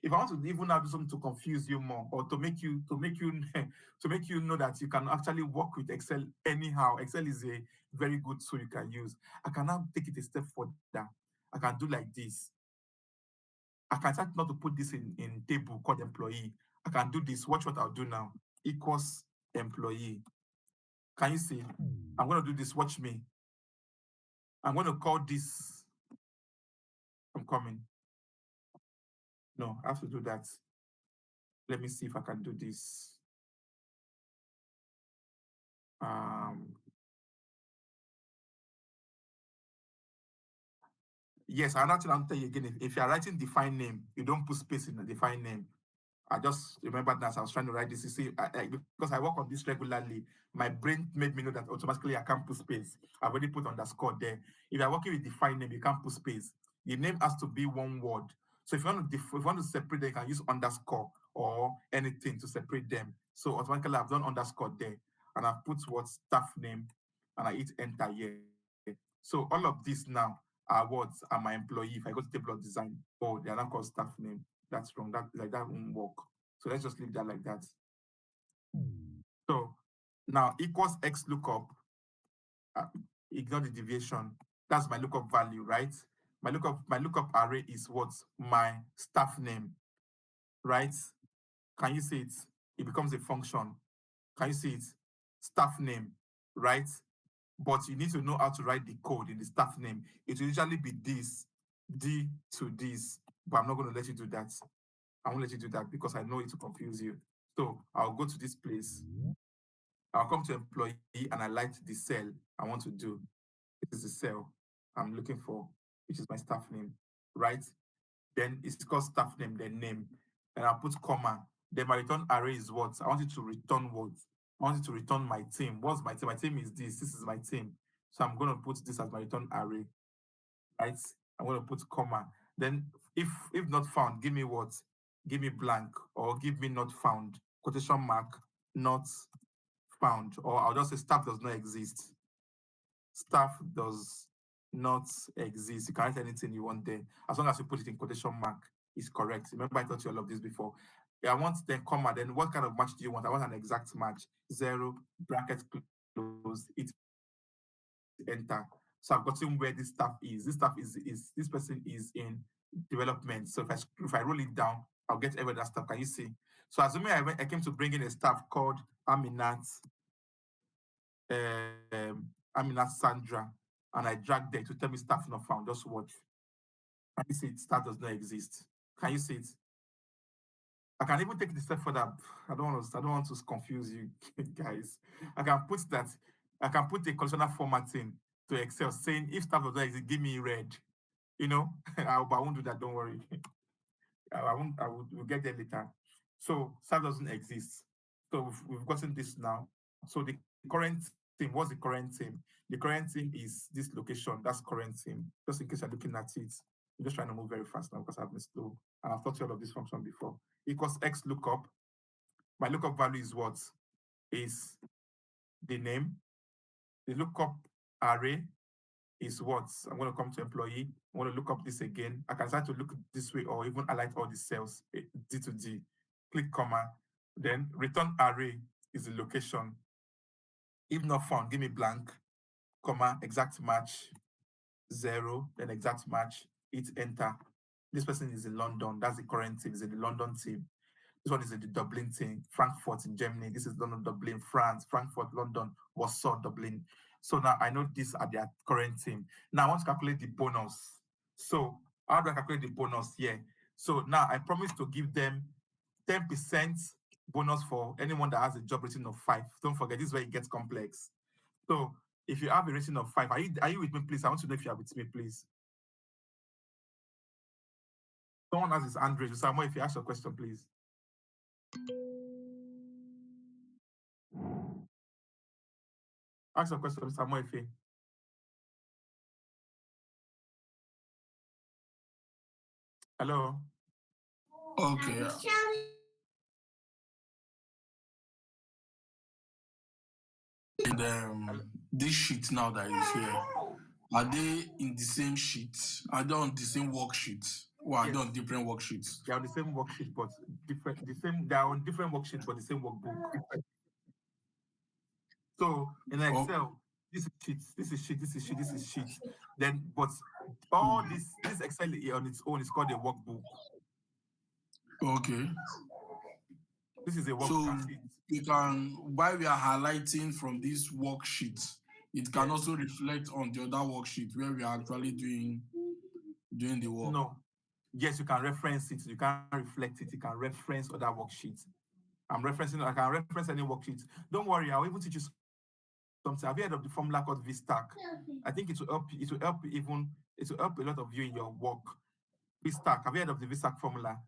If I want to even now do something to confuse you more or to make you to make you know that you can actually work with Excel anyhow, Excel is a very good tool you can use. I can now take it a step further. I can do like this. I can start not to put this in table called employee. I can do this. Watch what I'll do now. Equals employee. Can you see? I'm going to do this. Watch me. I'm going to call this. I'm coming. No, I have to do that. Let me see if I can do this. Yes, another thing I'll tell you again. If you are writing define name, you don't put space in the define name. I just remembered that as I was trying to write this. You see, because I work on this regularly, my brain made me know that automatically I can't put space. I've already put underscore there. If you're working with define name, you can't put space. The name has to be one word. So if you want to separate them, you can use underscore or anything to separate them. So automatically I've done underscore there, and I've put what staff name, and I hit enter here. So all of this now are words are my employee. If I go to table of design, oh, they are not called staff name. That's wrong. That won't work. So let's just leave that like that. So now equals X lookup. Ignore the deviation. That's my lookup value, right? My lookup array is what? My staff name, right? Can you see it? It becomes a function. Can you see it? Staff name, right? But you need to know how to write the code in the staff name. It will usually be this, D to this, but I'm not going to let you do that. I won't let you do that because I know it will confuse you. So I'll go to this place. I'll come to employee and I light the cell I want to do. This is the cell I'm looking for, which is my staff name, right? Then it's called staff name, then name. And I'll put comma. Then my return array is what? I want it to return what? I want it to return my team. What's my team? My team is this. This is my team. So I'm going to put this as my return array, right? I'm going to put comma. Then if not found, give me what? Give me blank or give me not found. Quotation mark, not found. Or I'll just say staff does not exist. Staff does not exist. You can write anything you want there. As long as you put it in quotation mark, it's correct. Remember I taught you all of this before. I want then comma, then what kind of match do you want? I want an exact match. 0, bracket close, it enter. So I've gotten where this staff is. This staff is this person is in development. So if I roll it down, I'll get every other staff. Can you see? So assuming I came to bring in a staff called Aminat Sandra, and I dragged there to tell me staff not found. Just watch. Can you see it? Staff does not exist. Can you see it? I can even take it a step further. I don't want to confuse you guys. I can put a conditional formatting to Excel saying if staff does not exist, give me red. You know, I won't do that. Don't worry. We'll get there later. So staff doesn't exist. So we've gotten this now. So the current team, what's the current team? The current team is this location. That's current team. Just in case you're looking at it. I'm just trying to move very fast now because I've been slow. And I've taught you all of this function before. Equals X lookup. My lookup value is what? Is the name. The lookup array is what? I'm going to come to employee. I'm going to look up this again. I can start to look this way or even highlight all the cells, D to D. Click comma. Then return array is the location. If not found, give me blank, comma, exact match, 0, then exact match, hit enter. This person is in London. That's the current team. Is in the London team. This one is in the Dublin team. Frankfurt in Germany. This is London, Dublin, France. Frankfurt, London, Warsaw, Dublin. So now I know these are their current team. Now I want to calculate the bonus. So how do I calculate the bonus here? So now I promise to give them 10% bonus for anyone that has a job rating of 5. Don't forget, this is where it gets complex. So if you have a rating of 5, are you with me, please? I want to know if you are with me, please. Someone has his hand raised. Samuel, if you ask your question, please. Ask a question, Mr. Moefe. Hello. Okay. And this sheet now that is here, are they in the same sheet? Are they on the same worksheet? Or are they on different worksheets? They are on the same worksheet, but different. They are on different worksheets, but the same workbook. So in Excel, this is sheet, this is sheet, this is sheet, this is sheet. Then, but all this Excel on its own is called a workbook. Okay. This is a workbook. So you can, while we are highlighting from this worksheet, it can also reflect on the other worksheet where we are actually doing the work. No. Yes, you can reference it. You can reflect it. You can reference other worksheets. I can reference any worksheet. Don't worry, I'll even teach you something. Have you heard of the formula called VStack? I think it will help a lot of you in your work. VStack. Have you heard of the VStack formula?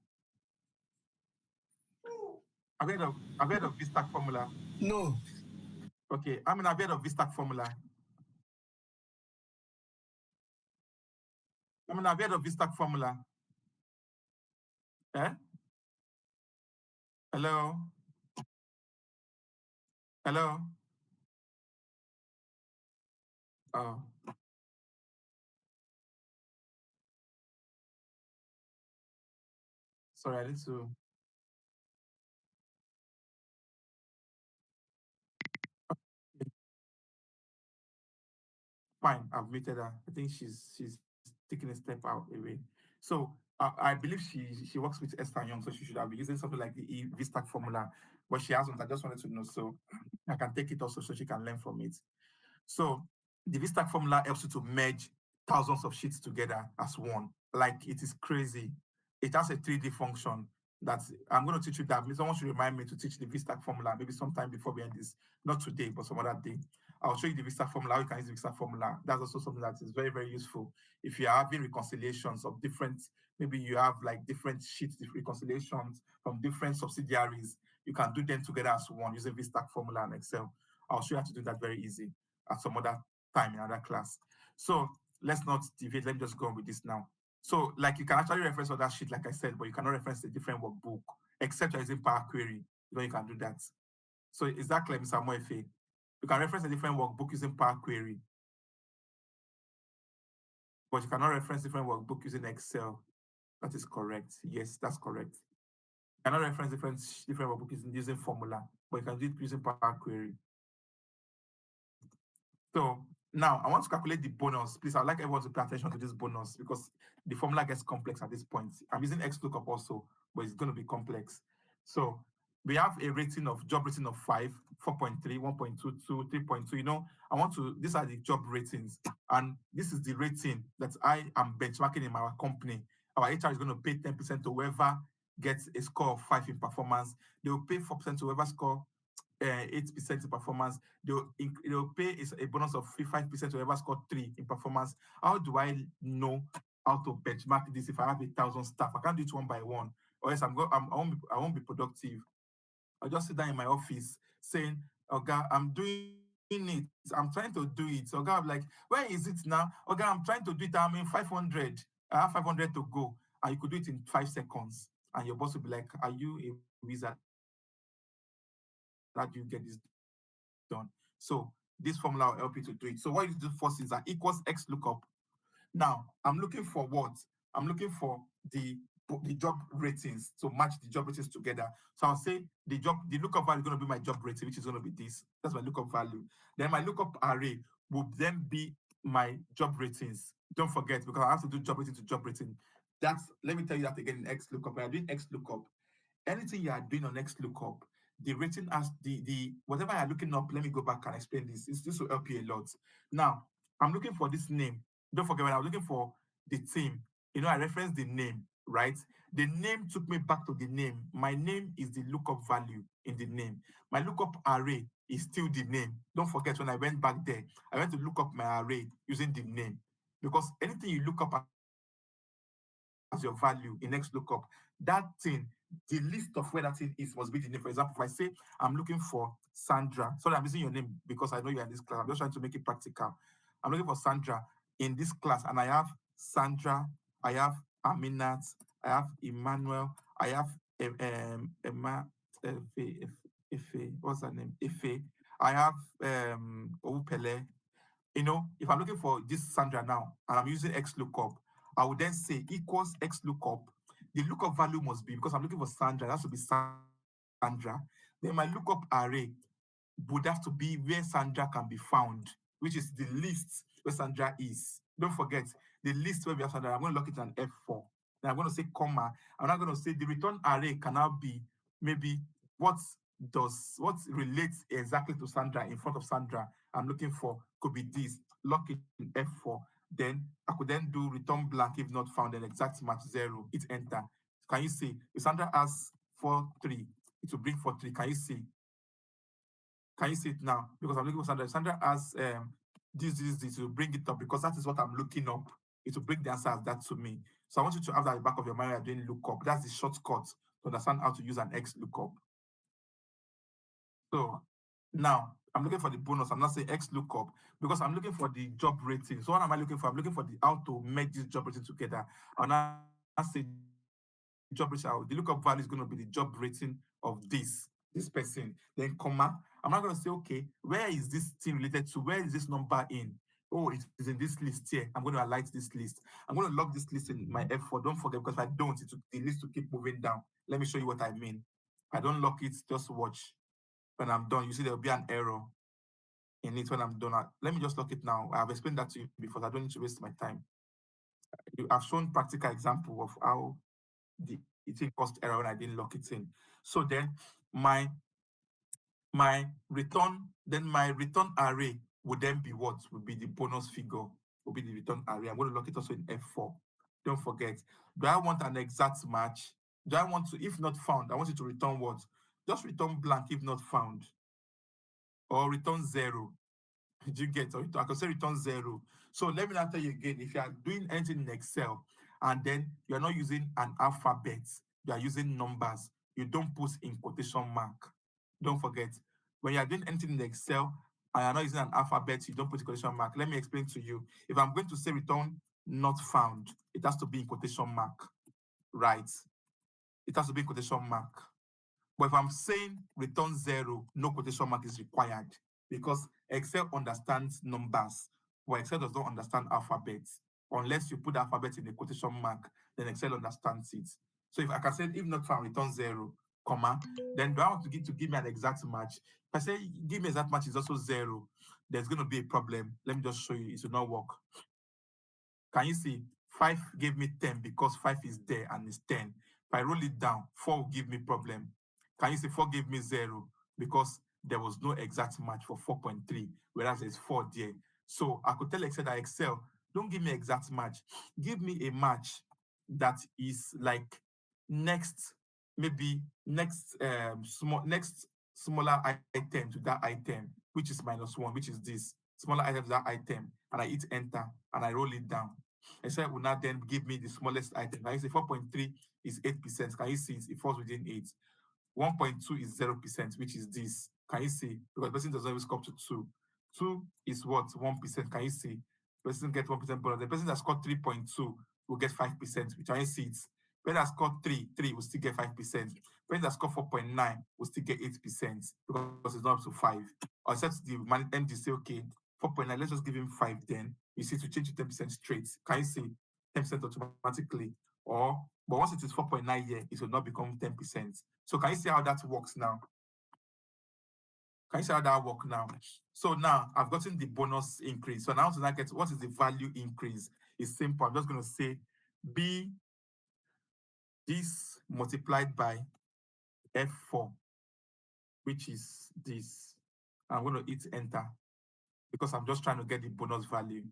Have you heard of VStack formula? No. Okay, I've heard of VStack formula. I've heard of VStack formula. Eh? Hello? Hello? Oh. Sorry, I need to. Fine, I've muted her. I think she's taking a step out away. So I believe she works with Esther Young, so she should have been using something like the VStack formula, but she hasn't. I just wanted to know, so I can take it also so she can learn from it. So the VStack formula helps you to merge thousands of sheets together as one. Like, it is crazy. It has a 3D function that I'm going to teach you that. Someone should remind me to teach the VStack formula maybe sometime before we end this. Not today, but some other day. I'll show you the VStack formula, how you can use the VStack formula. That's also something that is very, very useful. If you're having reconciliations of different, maybe you have like different sheets, different reconciliations from different subsidiaries, you can do them together as one using VStack formula and Excel. I'll show you how to do that very easy at some other time in another class. So let's not deviate. Let me just go on with this now. So, like, you can actually reference other sheet, like I said, but you cannot reference a different workbook, except you're using Power Query. You can do that. So is that clear, Mr. Moefe? You can reference a different workbook using Power Query, but you cannot reference different workbook using Excel. That is correct. Yes, that's correct. You cannot reference different workbook using formula, but you can do it using Power Query. So now I want to calculate the bonus. Please, I'd like everyone to pay attention to this bonus because the formula gets complex at this point. I'm using XLOOKUP also, but it's going to be complex. So we have a rating of job rating of 5, 4.3, 1.22, 3.2. These are the job ratings. And this is the rating that I am benchmarking in our company. Our HR is going to pay 10% to whoever gets a score of 5 in performance. They will pay 4% to whoever score 8% in performance. They'll pay a bonus of 5% to whoever scored 3 in performance. How do I know how to benchmark this if I have 1,000 staff? I can't do it one by one, or else I won't be productive. I'll just sit down in my office saying, "Okay, I'm doing it. I'm trying to do it." So I'm like, "Where is it now? Okay, I'm trying to do it. I'm in 500. I have 500 to go." And you could do it in 5 seconds. And your boss will be like, "Are you a wizard? How do you get this done?" So this formula will help you to do it. So what you do first is that equals XLOOKUP. Now I'm looking for what? I'm looking for the job ratings to match the job ratings together. So I'll say the lookup value is going to be my job rating, which is going to be this. That's my lookup value. Then my lookup array will then be my job ratings. Don't forget, because I have to do job rating to job rating. Let me tell you that again in XLOOKUP. When I'm doing XLOOKUP, anything you are doing on XLOOKUP, the rating as the whatever you're looking up, let me go back and explain this. This will help you a lot. Now, I'm looking for this name. Don't forget, when I was looking for the team, I referenced the name, right? The name took me back to the name. My name is the lookup value in the name. My lookup array is still the name. Don't forget, when I went back there, I went to look up my array using the name. Because anything you look up as your value in XLOOKUP, that thing the list of where that thing is must be the name. For example, if I say I'm looking for Sandra, sorry, I'm using your name because I know you're in this class. I'm just trying to make it practical. I'm looking for Sandra in this class, and I have Sandra, I have Aminat, I have Emmanuel, I have Emma, Ife, what's her name? Ife. I have Opele. You know, if I'm looking for this Sandra now and I'm using XLOOKUP, I would then say equals XLOOKUP. The lookup value must be, because I'm looking for Sandra, that has to be Sandra. Then my lookup array would have to be where Sandra can be found, which is the list where Sandra is. Don't forget, the list where we have Sandra, I'm going to lock it an F4. Then I'm going to say comma. I'm not going to say the return array can now be maybe what relates exactly to Sandra in front of Sandra I'm looking for could be this. Lock it in F4. Then I could then do return blank if not found, and exact match 0. Hit enter. Can you see? If Sandra has 4-3, it will bring 4-3. Can you see? Can you see it now? Because I'm looking for Sandra. If Sandra has this will bring it up because that is what I'm looking up. It will bring the answer as that to me. So I want you to have that at the back of your mind. You're doing lookup. That's the shortcut to understand how to use an X lookup. So now I'm looking for the bonus. I'm not saying X lookup because I'm looking for the job rating. So what am I looking for? I'm looking for the how to make this job rating together. And I say job rating. The lookup value is going to be the job rating of this person. Then comma. I'm not going to say, okay, where is this thing related to? Where is this number in? Oh, it is in this list here. I'm going to highlight this list. I'm going to log this list in my F4. Don't forget, because if I don't, the list will keep moving down. Let me show you what I mean. I don't lock it, just watch. When I'm done, you see there will be an error in it when I'm done. Let me just lock it now. I've explained that to you before. I don't need to waste my time. I've shown practical example of how it caused error when I didn't lock it in. So then my return array would then be what? Would be the bonus figure, would be the return array. I'm going to lock it also in F4. Don't forget. Do I want an exact match? Do I want to, if not found, I want you to return what? Just return blank if not found. Or return 0. Did you get? Or I can say return 0. So let me now tell you again, if you are doing anything in Excel and then you're not using an alphabet, you are using numbers, you don't put in quotation mark. Don't forget, when you are doing anything in Excel and you're not using an alphabet, you don't put a quotation mark. Let me explain to you. If I'm going to say return not found, it has to be in quotation mark, right? It has to be in quotation mark. But if I'm saying return 0, no quotation mark is required because Excel understands numbers, but Excel does not understand alphabets. Unless you put the alphabet in a quotation mark, then Excel understands it. So if I can say if not found, return 0, comma, then do I want to give me an exact match? If I say give me exact match is also 0, there's going to be a problem. Let me just show you. It will not work. Can you see? 5 gave me 10 because 5 is there and it's 10. If I roll it down, 4 will give me problem. Can you see 4 gave me 0 because there was no exact match for 4.3, whereas there's 4 there. So I could tell Excel that Excel, don't give me exact match. Give me a match that is like next smaller item to that item, which is -1, which is this smaller item to that item, and I hit enter and I roll it down. Excel will now then give me the smallest item. Can you see 4.3 is 8%? Can you see it falls within 8? 1.2 is 0%, which is this. Can you see? Because the person doesn't always come to 2. 2 is what? 1%. Can you see? The person gets 1% bonus. The person that scored 3.2 will get 5%, which can you see it? The person that scored 3 will still get 5%. The person that scored 4.9 will still get 8% because it's not up to 5. Or except the MD say, okay, 4.9, let's just give him 5 then. You see, to change to 10% straight. Can you see? 10% automatically. But once it is 4.9 here, it will not become 10%. So can you see how that works now? Can you see how that works now? So now I've gotten the bonus increase. So now to now get what is the value increase? It's simple. I'm just going to say B this multiplied by F4, which is this. I'm going to hit enter because I'm just trying to get the bonus value.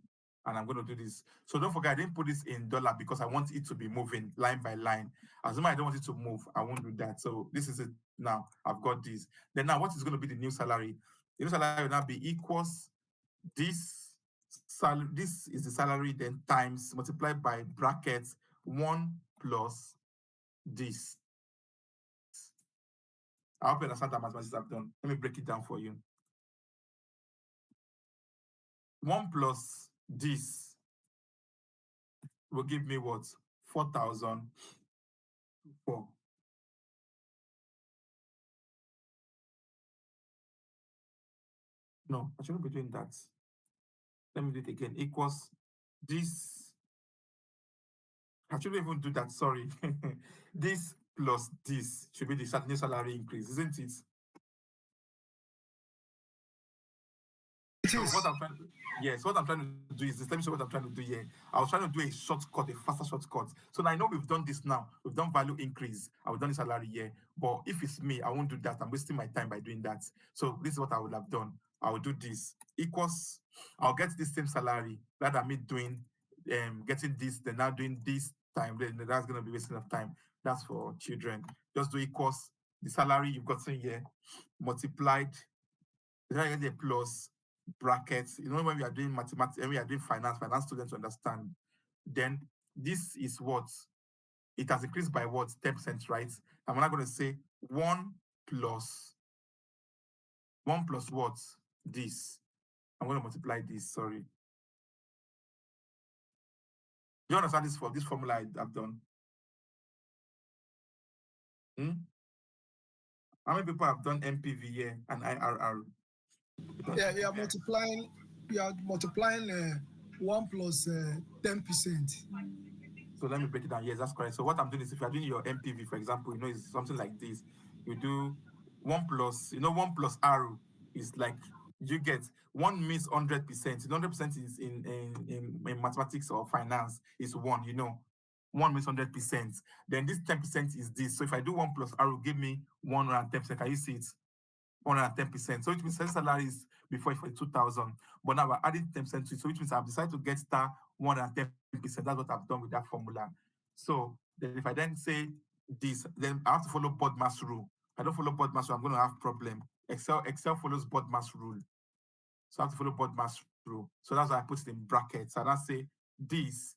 And I'm going to do this. So don't forget, I didn't put this in dollar because I want it to be moving line by line. Assuming I don't want it to move, I won't do that. So this is it now. I've got this. Then now what is going to be the new salary? The new salary will now be equals this salary. This is the salary, then times multiplied by brackets 1 plus this. I hope you understand that mathematics I've done. Let me break it down for you. 1 plus this will give me what? 4,004. No, I shouldn't be doing that. Let me do it again. Equals this. I shouldn't even do that, sorry. This plus this should be the new salary increase, isn't it? So what I'm trying to, yes, what I'm trying to do is this. Let me show what I'm trying to do here. I was trying to do a shortcut, a faster shortcut. So now I know we've done this now. We've done value increase. I've done the salary here. But if it's me, I won't do that. I'm wasting my time by doing that. So this is what I would have done. I will do this. Equals, I'll get this same salary rather than me doing getting this, then now doing this time. Then that's gonna be wasting of time. That's for children. Just do equals the salary you've gotten here multiplied. Then I get a plus brackets. You know, when we are doing mathematics, when we are doing finance students understand. Then this is what it has increased by what 10%, right? I'm not going to say 1 plus what this. I'm going to multiply this. Sorry. Do you understand this formula I've done? How many people have done MPV here and IRR? Yeah, you are multiplying. You are multiplying 1 plus 10%. So let me break it down. Yes, that's correct. So what I'm doing is, if you're doing your MPV, for example, you know, it's something like this. You do 1 plus, 1 plus R is like, you get 1 means 100%. 100% is in mathematics or finance is 1, 1 means 100%. Then this 10% is this. So if I do 1 plus R will give me 110%. Can you see it? 110%. So it means salary is before for 2,000, but now we're adding 10% to it. So which means I've decided to get star 110%. That's what I've done with that formula. So then if I then say this, then I have to follow BODMAS rule. If I don't follow BODMAS rule, I'm going to have problem. Excel follows BODMAS rule. So I have to follow BODMAS rule. So that's why I put it in brackets. And I say this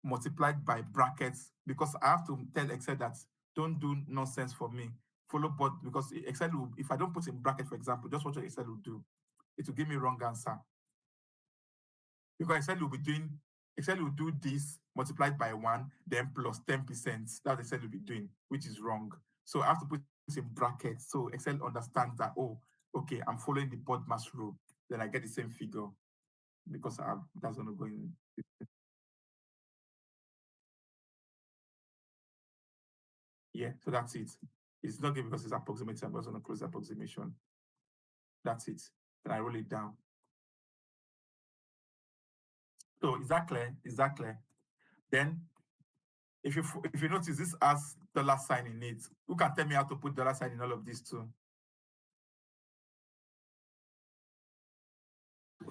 multiplied by brackets, because I have to tell Excel that don't do nonsense for me. Follow BOD, because Excel will, if I don't put in bracket, for example, just what Excel will do, it will give me wrong answer. Because Excel will do this multiplied by 1, then plus 10%. That's what Excel will be doing, which is wrong. So I have to put this in brackets so Excel understands that, oh, okay, I'm following the BODMAS rule. Then I get the same figure, because that's going to go in. Yeah, so that's it. It's not good because it's approximation. I'm just going to close the approximation. That's it. Then I roll it down. So is that clear? Is that clear? Then, if you notice, this has $sign in it. Who can tell me how to put $sign in all of these too?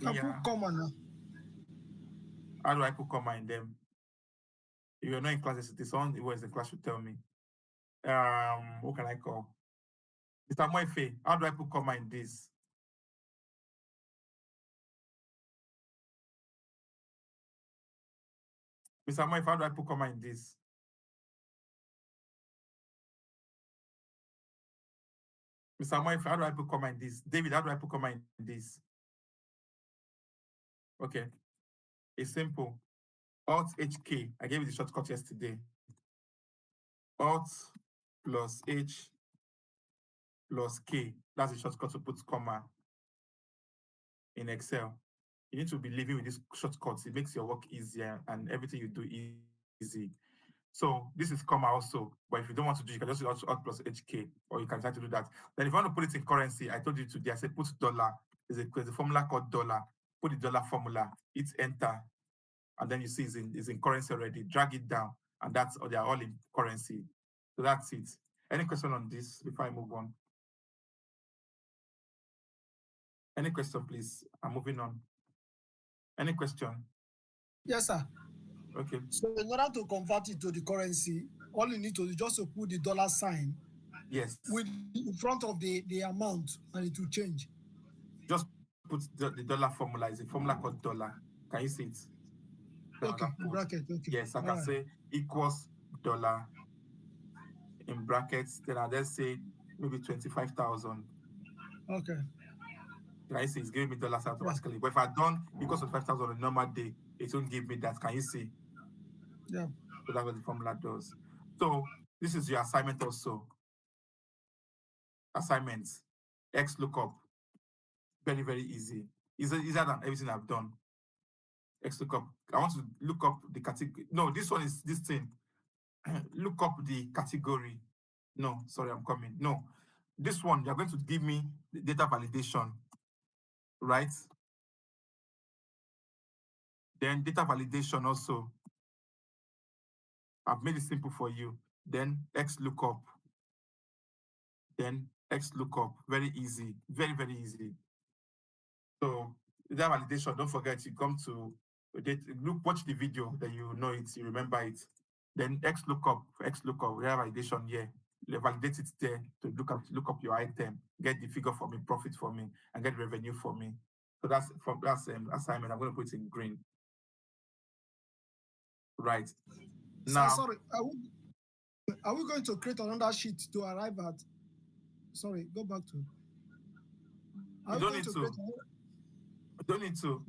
Yeah. Put comma now. How do I put comma in them? If you're not in class, someone who is in class should tell me. Who can I call? Mr. Moife, how do I put comma in this? Mr. Moife, how do I put comma in this? Mr. Moife, how do I put comma in this? David, how do I put comma in this? Okay, it's simple. Alt HK, I gave you the shortcut yesterday. Alt plus H plus K, that's the shortcut to put comma in Excel. You need to be living with this shortcut. It makes your work easier and everything you do easy. So this is comma also, but if you don't want to do, you can just use Alt plus HK, or you can try to do that. Then if you want to put it in currency, I told you today, I said put dollar. There's a formula called dollar. Put the dollar formula, hit enter, and then you see it's in currency already. Drag it down, and they are all in currency. So that's it. Any question on this before I move on? Any question, please? I'm moving on. Any question? Yes, sir. Okay. So in order to convert it to the currency, all you need to do is just to put the $sign. Yes. With in front of the amount, and it will change. Just put the dollar formula. It's a formula called dollar. Can you see it? Okay, bracket. Okay. Yes, I can say equals dollar in brackets. Then I'll just say maybe 25,000. Okay. Can you see it's giving me dollars automatically? But if I done because of 5,000 on a normal day, it won't give me that. Can you see? Yeah. So that's what the formula does. So this is your assignment also. Assignments. X lookup. Very, very easy. Easier than everything I've done. X lookup. I want to look up the category. No, this one is this thing. Look up the category. No, sorry, I'm coming. No, this one, you're going to give me the data validation, right? Then data validation also. I've made it simple for you. Then X lookup. Then X lookup. Very easy. Very, very easy. So data validation, don't forget, you come to watch the video, then you know it, you remember it. Then X lookup, we have validation here. Validate it there to look up your item, get the figure for me, profit for me, and get revenue for me. So that's assignment. I'm going to put it in green. Right. Now, sorry, are we going to create another sheet to arrive at? Sorry, go back to. You don't need to. You don't need to.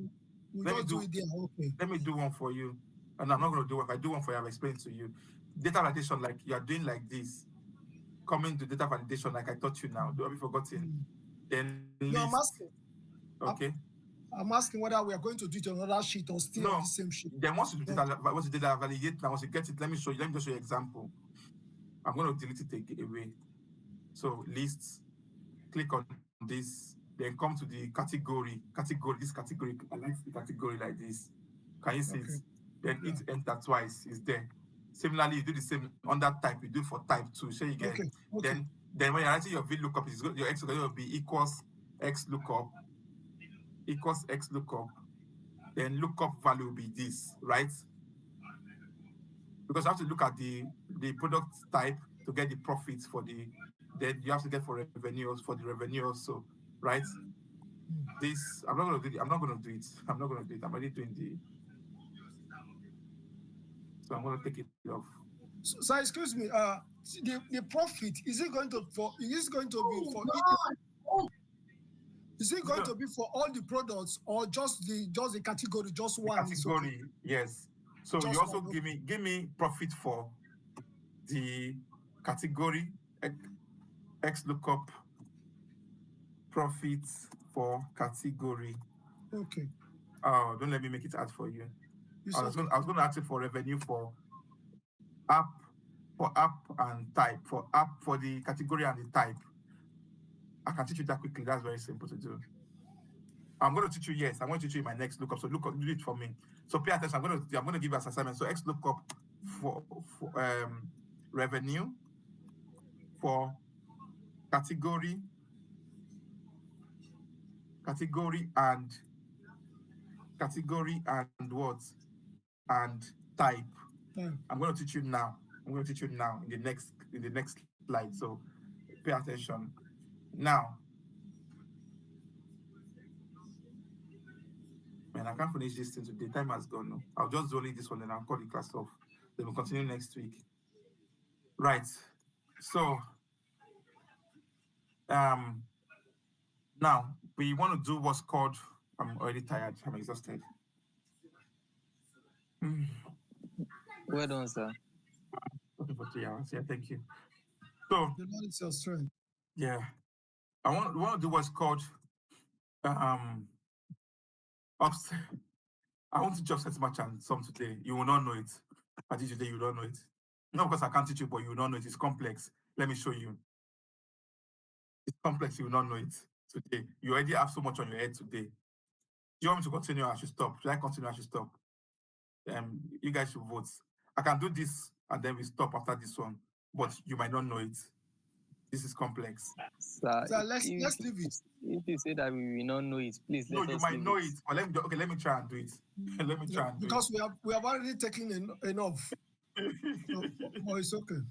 Let me do it there. Okay. Let me do one for you. And I'm not going to do one. If I do one for you, I'll explain to you. Data validation, like you are doing like this. Coming to data validation, like I taught you now. Have you forgotten? Then no, I'm asking. Okay. I'm asking whether we are going to do it on another sheet or still on the same sheet. Then once you do data validate, now once you get it, let me show you. Let me just show you an example. I'm going to delete it away. So lists, click on this, then come to the category. This category, I like the category like this. Can you see it? Then hit enter twice, it's there. Similarly, you do the same on that type, you do for type 2. So you get then when you're writing your VLOOKUP, your X will be equals X lookup, then lookup value will be this, right? Because you have to look at the product type to get the profits for then you have to get for the revenue also, right? This I'm not gonna do it. I'm already doing so I'm gonna take it off. So excuse me, the profit, is it going to be for Is it going to be for all the products or just the category, just one? Category, yes. So just you also give me profit for the category, X lookup profit for category. Okay. Don't let me make it hard for you. I was going to ask you for revenue for app and type, for the category and the type. I can teach you that quickly. That's very simple to do. I'm going to teach you. Yes, I'm going to teach you in my next lookup. So do it for me. So pay attention. I'm going to give you an assignment. So X lookup for revenue for category and what and type. I'm going to teach you now. In the next slide. So pay attention. Now, man, I can't finish this thing today. Time has gone. No? I'll just do only this one and I'll call the class off. Then we'll continue next week. Right. So now we want to do what's called, I'm already tired, I'm exhausted. Well done, sir. Talking for 3 hours. Yeah, thank you. So it's your strength. Yeah. I want to do what's called offset. I want to just set match and sum today. You will not know it. I teach you today, you don't know it. Not because I can't teach you, but you will not know it. It's complex. Let me show you. It's complex, you will not know it today. You already have so much on your head today. Do you want me to continue? I should stop. Should I continue? I should stop. You guys should vote. I can do this and then we stop after this one, but you might not know it. This is complex. Sir, let's leave it. If you say that we will not know it, please let us. No, you might know it. But let me try and do it. Let me try and do it. Because we have already taken enough. Oh, it's okay.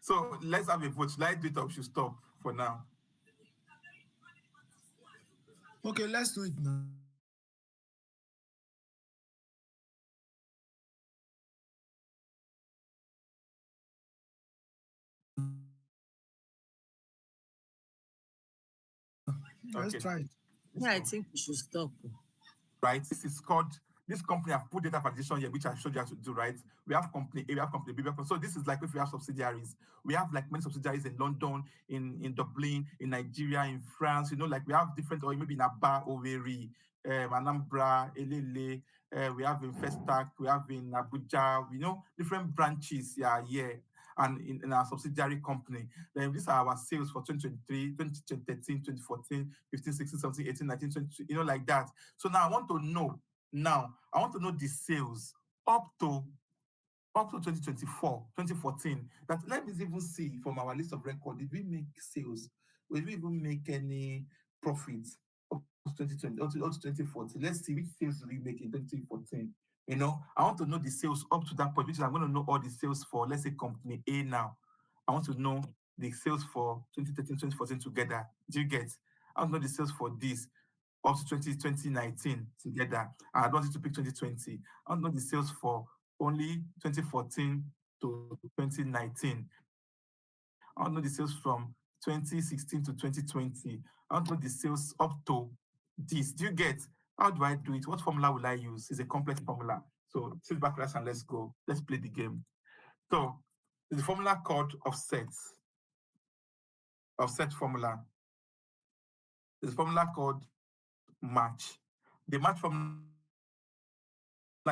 So let's have a vote. Should I do it or should stop for now? Okay, let's do it now. Let's try it. Yeah, I think we should stop. Right? This company have put data validation here, which I showed you how to do, right? We have company A, we have company B, so this is like if we have subsidiaries. We have like many subsidiaries in London, in Dublin, in Nigeria, in France, like we have different, or maybe in Aba, Owerri, Anambra, Elele, we have in Festac, we have in Abuja, different branches here and in our subsidiary company. Then these are our sales for 2023, 2013, 2014, 15, 16, 17, 18, 19, 20, like that. So now I want to know the sales up to 2024, 2014. That let me even see from our list of record, did we make sales? Did we even make any profits up to 2020, up to 2014? Let's see which sales did we make in 2014. I want to know the sales up to that point, which is I'm going to know all the sales for, let's say, company A now. I want to know the sales for 2013, 2014 together. Do you get? I want to know the sales for this up to 2019 together. I don't want you to pick 2020. I want to know the sales for only 2014 to 2019. I want to know the sales from 2016 to 2020. I want to know the sales up to this. Do you get? How do I do it? What formula will I use? It's a complex formula. So sit back, relax, and let's go. Let's play the game. So the formula called offset. Offset formula. There's a formula called match. The match formula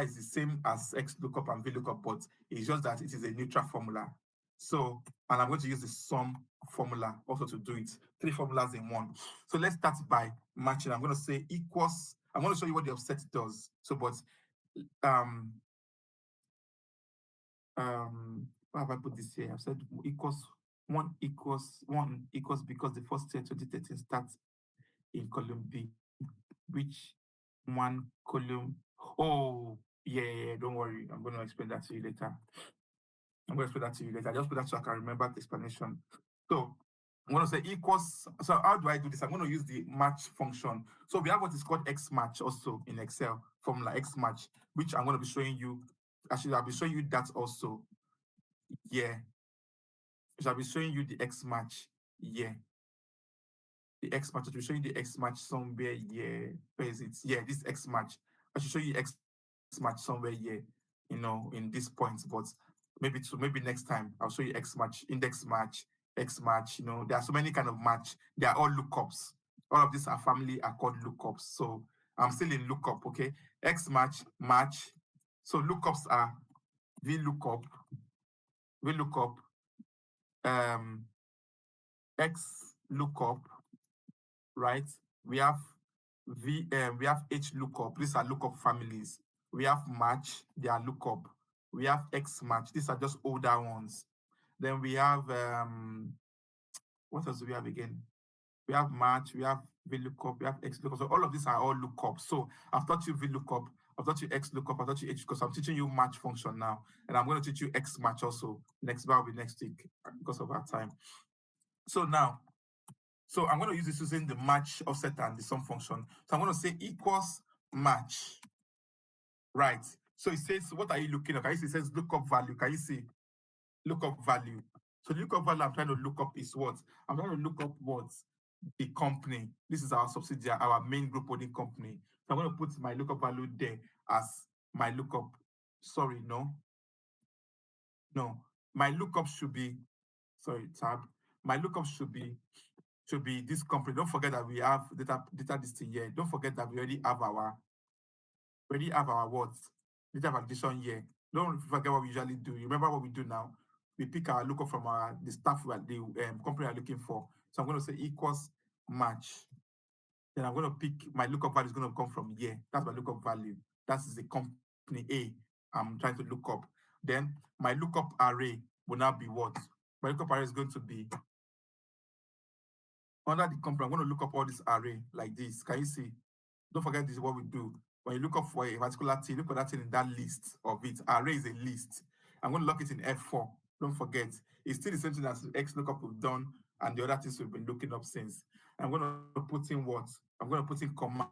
is the same as XLOOKUP and VLOOKUP, but it's just that it is a neutral formula. So, and I'm going to use the sum formula also to do it. 3 formulas in one. So let's start by matching. I'm going to say equals. I'm going to show you what the offset does. So, but how have I put this here? I've said equals 1 equals because the first year 2013 starts in column B, which 1 column. Oh, yeah, don't worry. I'm going to explain that to you later. I just put that so I can remember the explanation. So I'm going to say equals. So how do I do this? I'm going to use the match function. So we have what is called X match also in Excel, formula X match, which I'm going to be showing you. Actually, I'll be showing you that also. Yeah. So I'll be showing you the X match. Yeah. The X match. I will show you the X match somewhere. Yeah. Where is it? Yeah, this X match. I should show you X match somewhere here, in this point, but maybe next time I'll show you X match, index match, X match. There are so many kind of match. They are all lookups. All of these are called lookups. So I'm still in lookup, okay? X match, match. So lookups are VLOOKUP, X lookup, right? We have H lookup. These are lookup families. We have match, they are lookup. We have X match. These are just older ones. Then we have what else do we have again? We have match, we have VLOOKUP, we have X lookup. So all of these are all lookups. So I've taught you VLOOKUP, I've taught you X lookup, I've taught you H because I'm teaching you match function now, and I'm going to teach you X match also. Next will be next week because of our time. So now. So I'm going to use this using the match offset and the sum function. So I'm going to say equals match, right? So it says, what are you looking at? Can you see it says lookup value? Can you see lookup value? So the lookup value I'm trying to look up is what? I'm trying to look up what? The company. This is our subsidiary, our main group holding company. So I'm going to put my lookup value there as my lookup. Sorry, no. My lookup should be, tab. My lookup should be this company. Don't forget that we have data listing here. Don't forget that we already have our what? Data validation here. Don't forget what we usually do. Remember what we do now? We pick our lookup from the staff the company we are looking for. So I'm going to say equals match. Then I'm going to pick my lookup value is going to come from here. That's my lookup value. That is the company A I'm trying to look up. Then my lookup array will now be what? My lookup array is going to be under the company. I'm going to look up all this array like this. Can you see? Don't forget this is what we do. When you look up for a particular thing, look for that thing in that list of it. Array is a list. I'm going to lock it in F4. Don't forget. It's still the same thing as X lookup we've done and the other things we've been looking up since. I'm going to put in what? I'm going to put in command.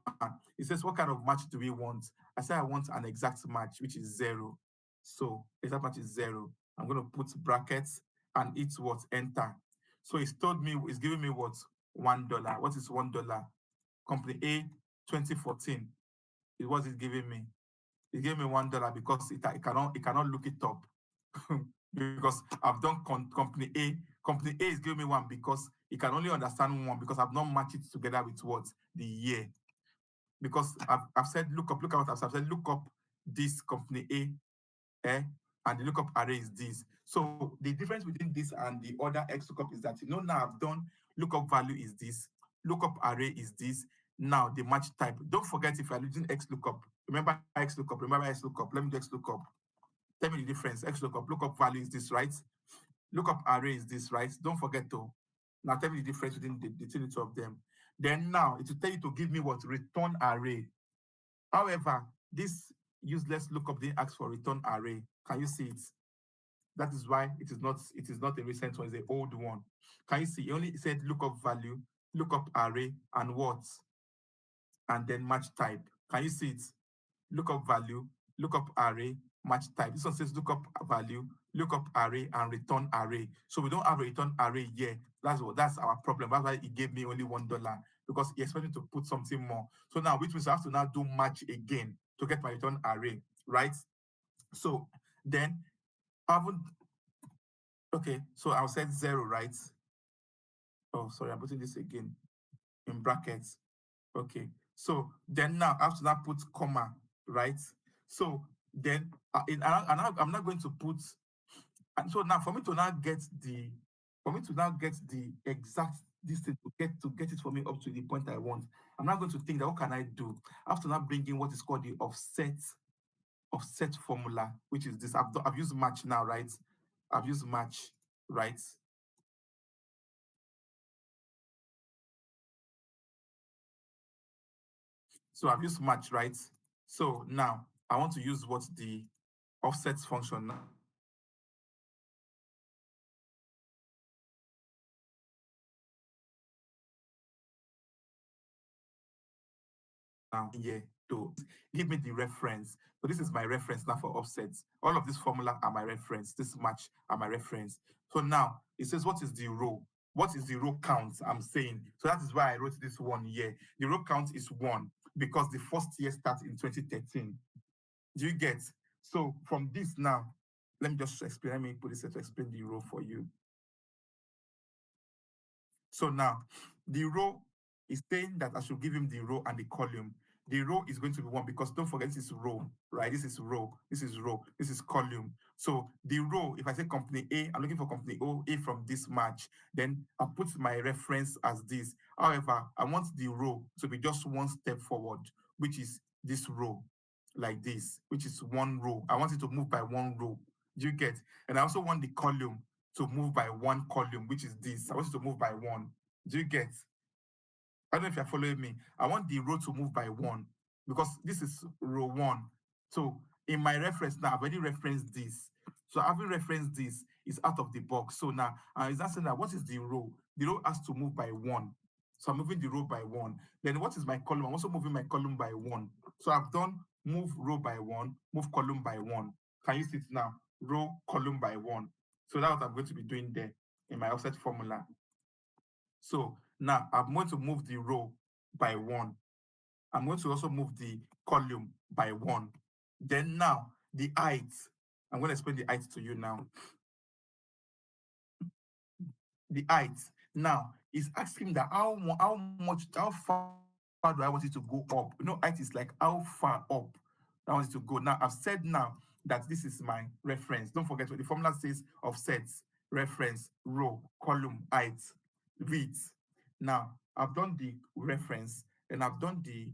It says, what kind of match do we want? I say I want an exact match, which is 0. So exact match is 0. I'm going to put brackets and it's what? Enter. So it's told me, it's giving me what? $1. What is $1? company A 2014. What is it giving me? It gave me $1 because it cannot look it up. Because I've done company A. Company A is giving me 1 because it can only understand 1 because I've not matched it together with what? The year. Because I've said look up this company A, and the lookup array is this. So the difference between this and the other X lookup is that now I've done lookup value is this, lookup array is this. Now the match type. Don't forget if you're using X lookup, remember X lookup, Let me do X lookup. Tell me the difference. X lookup value is this, right? Lookup array is this, right? Don't forget to. Now tell me the difference between the two of them. Then now it will tell you to give me what? Return array. However, this useless lookup didn't ask for return array. Can you see it? That is why it is not a recent one, it's an old one. Can you see? It only said lookup value, lookup array, and what? And then match type. Can you see it? Lookup value, lookup array, match type. This one says lookup value, lookup array, and return array. So we don't have a return array here. That's our problem. That's why it gave me only $1 because he expected to put something more. So now, which means I have to now do match again to get my return array, right? So then okay, so I'll set 0, right? Oh, sorry, I'm putting this again in brackets. Okay, so then now I have to now put comma, right? So then I'm not going to put, and so now for me to now get the exact distance to get it for me up to the point I want, I'm not going to think that what can I do? I have to now bring in what is called the offset formula, which is this. I've used match now, right? I've used match, right? So I've used match, right? So now I want to use what the offset function now. Now here to give me the reference. So this is my reference now for offsets. All of this formula are my reference. This match are my reference. So now it says what is the row? What is the row count? I'm saying. So that is why I wrote this 1 year. The row count is 1 because the first year starts in 2013. Do you get? So from this now, let me just explain. Let me put this to explain the row for you. So now the row is saying that I should give him the row and the column. The row is going to be 1 because don't forget this is row, right? This is row, this is row, this is column. So the row, if I say company A, I'm looking for company A from this match. Then I put my reference as this. However, I want the row to be just 1 step forward, which is this row, like this, which is 1 row. I want it to move by 1 row. Do you get? And I also want the column to move by 1 column, which is this. I want it to move by 1. Do you get? I don't know if you're following me. I want the row to move by 1 because this is row 1. So in my reference now, I've already referenced this. So having referenced this is out of the box. So now it's not saying that what is the row? The row has to move by 1. So I'm moving the row by 1. Then what is my column? I'm also moving my column by 1. So I've done move row by 1, move column by 1. Can you see it now? Row, column by 1. So that's what I'm going to be doing there in my offset formula. So now I'm going to move the row by 1. I'm going to also move the column by 1. Then now the height. I'm going to explain the height to you now. The height now is asking that how far do I want it to go up? Height is like how far up I want it to go. Now I've said now that this is my reference. Don't forget what the formula says: offsets, reference, row, column, height, width. Now I've done the reference and I've done the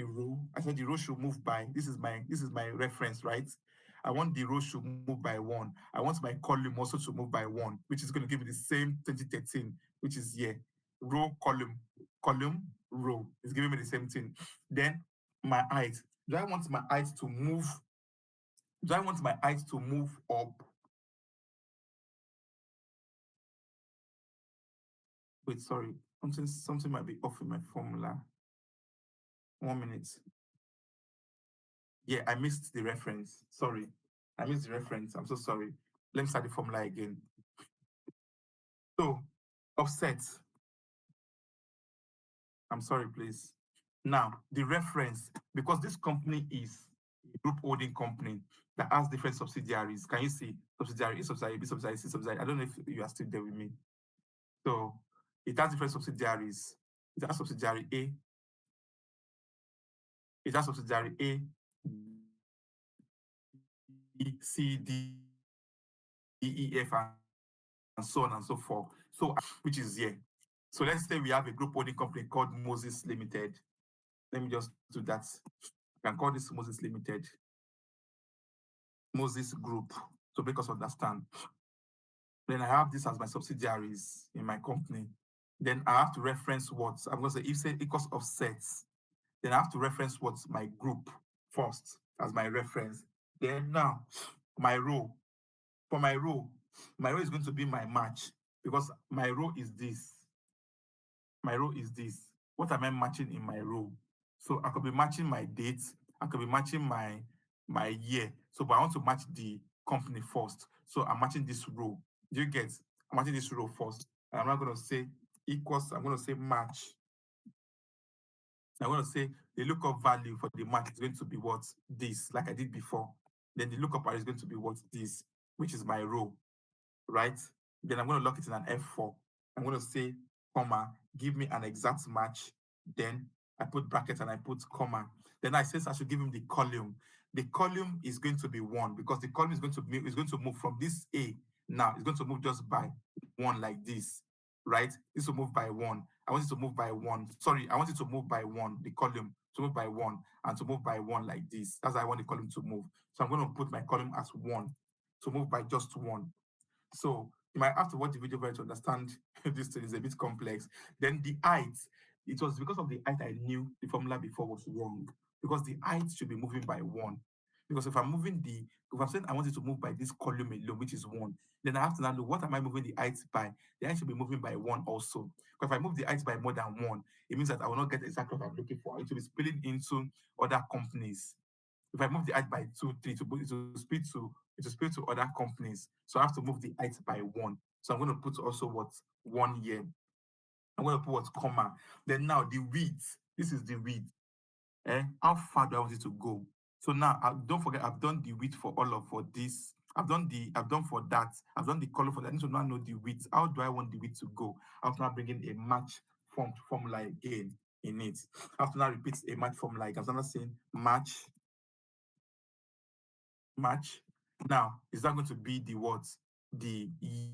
row. I said the row should move by. This is my reference, right? I want the row should move by 1. I want my column also to move by 1, which is going to give me the same 2013, which is here. Row, column, row. It's giving me the same thing. Then my height. Do I want my height to move? Do I want my height to move up? Wait, sorry. Something might be off in my formula. 1 minute. Yeah, I missed the reference. Sorry. I missed the reference. I'm so sorry. Let me start the formula again. So, offset. I'm sorry, please. Now, the reference, because this company is a group holding company that has different subsidiaries. Can you see subsidiary, A subsidiary, B subsidiary, C subsidiary? I don't know if you are still there with me. So it has different subsidiaries. It has subsidiary A. It has subsidiary A, B, C, D, E, F, and so on and so forth. So, which is here. So let's say we have a group holding company called Moses Limited. Let me just do that. I can call this Moses Limited. Moses Group, to make us understand. Then I have this as my subsidiaries in my company. Then I have to reference what I'm going to say if say equals offsets. Then I have to reference what's my group first as my reference. Then now my row. For my row is going to be my match because my row is this. My row is this. What am I matching in my row? So I could be matching my date. I could be matching my year. So, but I want to match the company first. So I'm matching this row. Do you get? I'm matching this row first. And I'm not going to say equals. I'm going to say match. I'm going to say the lookup value for the match is going to be what? This, like I did before. Then the lookup value is going to be what? This, which is my row, right? Then I'm going to lock it in an F4. I'm going to say, comma, give me an exact match. Then I put bracket and I put comma. Then I say I should give him the column. The column is going to be 1 because the column is going to move from this A. Now it's going to move just by 1 like this, right? This will move by 1. I want it to move by 1. Sorry, I want it to move by 1. The column to move by 1 and to move by 1 like this. That's how I want the column to move. So I'm going to put my column as 1 to move by just 1. So you might have to watch the video to understand this thing is a bit complex. Then the height, it was because of the height I knew the formula before was wrong because the height should be moving by 1. Because if I'm saying I want it to move by this column alone, which is 1, then I have to now know what am I moving the height by? The height should be moving by 1 also. Because if I move the height by more than 1, it means that I will not get exactly what I'm looking for. It will be spilling into other companies. If I move the height by 2, 3, it will split to other companies. So I have to move the height by 1. So I'm going to put also what 1 year. I'm going to put what comma. Then now the width. This is the width. How far do I want it to go? So now don't forget I've done the width for this. I've done for that. I've done the color for that. I need to now know the width. How do I want the width to go? I have to now bring in a match formula again in it. I have to now repeat a match formula. Like I'm not saying match. Now, is that going to be the what? The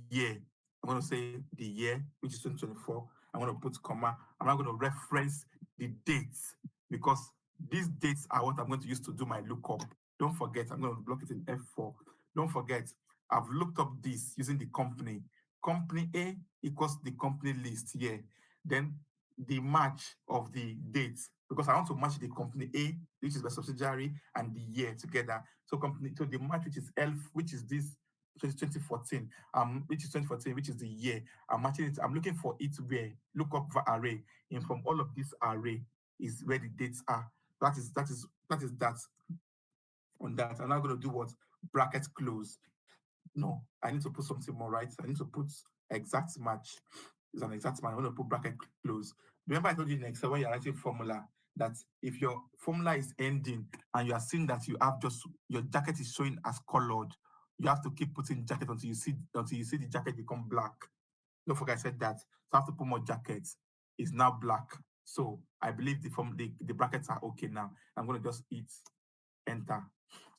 year. I'm going to say the year, which is 2024. I'm going to put comma. I'm not going to reference the dates because these dates are what I'm going to use to do my lookup. Don't forget, I'm going to block it in F4. Don't forget, I've looked up this using the company. Company A equals the company list here. Then the match of the dates, because I want to match the company A, which is the subsidiary, and the year together. So the match, which is ELF, which is this 2014, which is 2014, which is the year. I'm matching it. I'm looking for it where lookup array, and from all of this array is where the dates are. That is that. On that, I'm not going to do what bracket close. No, I need to put something more, right? I need to put exact match. It's an exact match. I'm going to put bracket close. Remember, I told you in Excel when you're writing formula that if your formula is ending and you are seeing that you have just your jacket is showing as colored, you have to keep putting jacket until you see the jacket become black. Don't forget I said that. So I have to put more jackets. It's now black. So I believe the brackets are okay now. I'm going to just hit enter.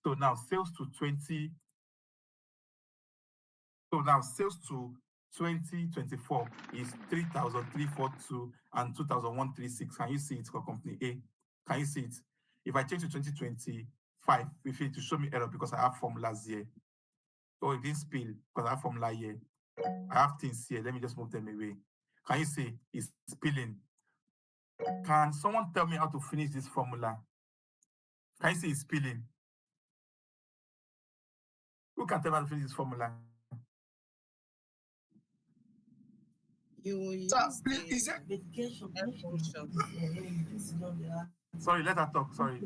So now sales to 20. So now sales to 2024 is 3,342 and 2,136. Can you see it for company A? Can you see it? If I change to 2025, if it will show me error because I have formulas here. Oh, it didn't spill because I have formula here. I have things here. Let me just move them away. Can you see it's spilling? Can someone tell me how to finish this formula? Can you see it's spilling? Who can tell me how to finish this formula? You will use Is that F function. Sorry, let her talk. Sorry,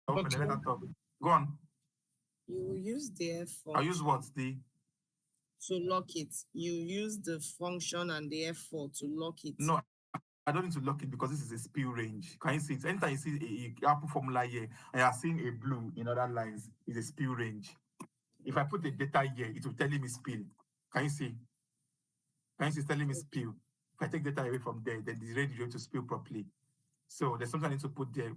let her talk. Go on. You will use the F I function use what? The to lock it. You use the function and the F4 to lock it. no, I don't need to lock it because this is a spill range. Can you see it? Anytime you see a Apple formula here, and you are seeing a blue in other lines, is a spill range. If I put a data here, it will tell me spill. Can you see? Can you see it's telling me spill? If I take data away from there, then the rate is going to spill properly. So there's something I need to put there.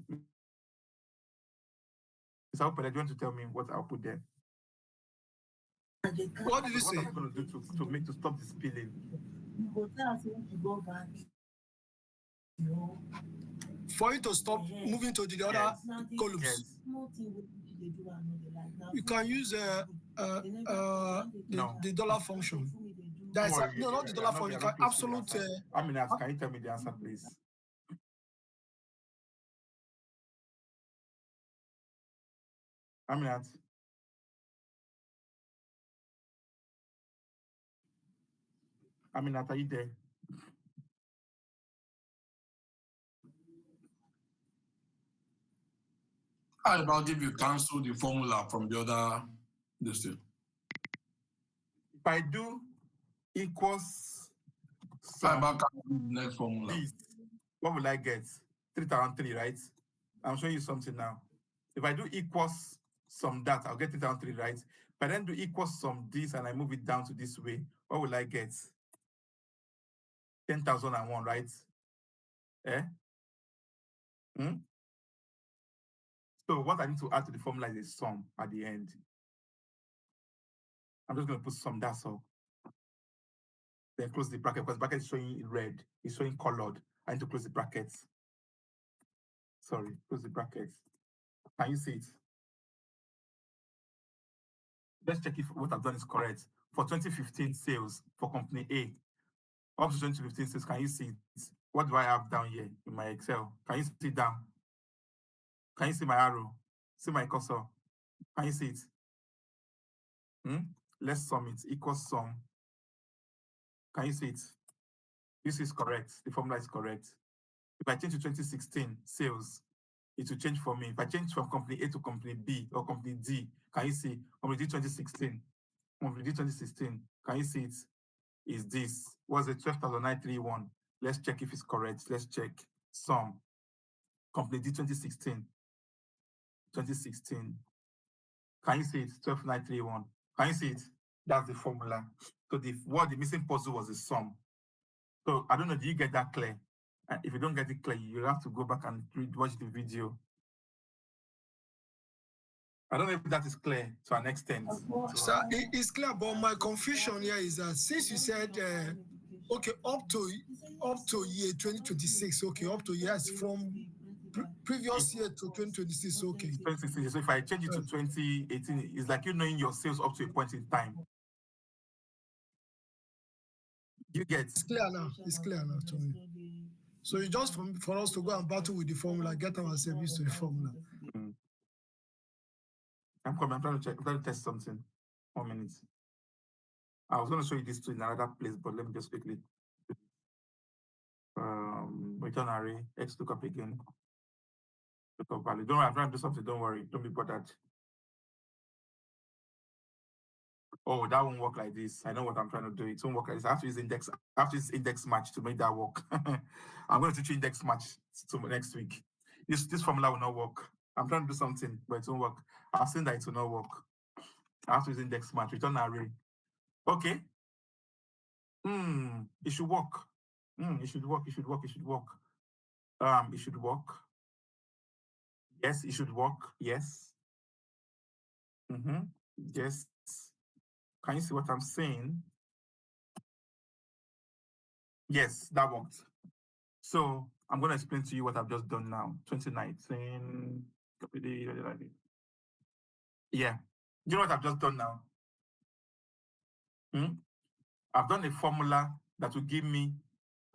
So do you want to tell me what I'll put there? What did you say? What am I going to do to stop the spilling? For you to stop moving to the other columns, Yes. you can use the dollar function. That's Don't worry, no, not the dollar function. You can absolute. Aminat, can you tell me the answer, please? Aminat. Aminat, are you there? How about if you cancel the formula from the other this thing? If I do equals How about canceling the next formula? this, what will I get? 3,003, right? I'm showing you something now. If I do equals some that, I'll get 3,003, right? If I then do equals some this and I move it down to this way, what will I get? 10,001, right? Eh? So what I need to add to the formula is a sum at the end. I'm just going to put sum, that's all. Then close the bracket because bracket is showing red, it's showing colored. I need to close the brackets. Sorry, close the brackets. Can you see it? Let's check if what I've done is correct. For 2015 sales for company A, up to 2015 sales, can you see it? What do I have down here in my Excel? Can you see it down? Can you see my arrow? See my cursor? Can you see it? Let's sum it, equals sum. Can you see it? This is correct. The formula is correct. If I change to 2016 sales, it will change for me. If I change from company A to company B or company D, can you see? Company D 2016. Company D 2016. Can you see it? Is this? Was it 12,931? Let's check if it's correct. Let's check. Sum. Company D 2016. 2016. Can you see it? 12,931. Can you see it? That's the formula. So the missing puzzle was the sum. So I don't know, do you get that clear? And if you don't get it clear, you have to go back and watch the video. I don't know if that is clear to an extent. So it's clear, but my confusion here is that since you said okay, up to year 2026, okay, up to years from previous year to 2026, okay. 2016. So if I change it to 2018, it's like you knowing your sales up to a point in time. You get it's clear now. It's clear now to me. So it's just for us to go and battle with the formula, get ourselves used to the formula. I'm coming. I'm trying to test something. 1 minute. I was going to show you this too in another place, but let me just quickly. Return array, X lookup again. Lookup value. Don't worry, I'm trying to do something. Don't worry. Don't be bothered. Oh, that won't work like this. I know what I'm trying to do. It won't work like this. I have to use index. I have to use index match to make that work. I'm going to teach you index match next week. This formula will not work. I'm trying to do something, but it won't work. I've seen that it will not work. I have to use index match, return array. Okay. It should work. It should work. It should work. It should work. It should work. Yes, it should work. Yes. Yes. Can you see what I'm saying? Yes, that worked. So I'm going to explain to you what I've just done now. 2019. Yeah. You know what I've just done now? I've done a formula that will give me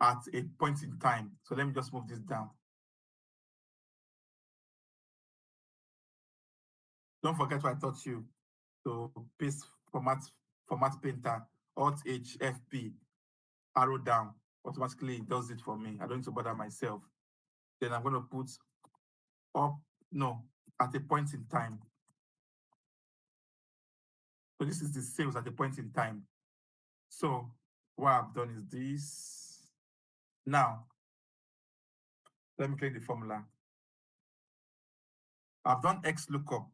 at a point in time. So let me just move this down. Don't forget what I taught you. So paste format painter, Alt H FP, arrow down. Automatically it does it for me. I don't need to bother myself. Then I'm going to put at a point in time. So this is the sales at a point in time. So what I've done is this. Now, Let me create the formula. I've done X lookup.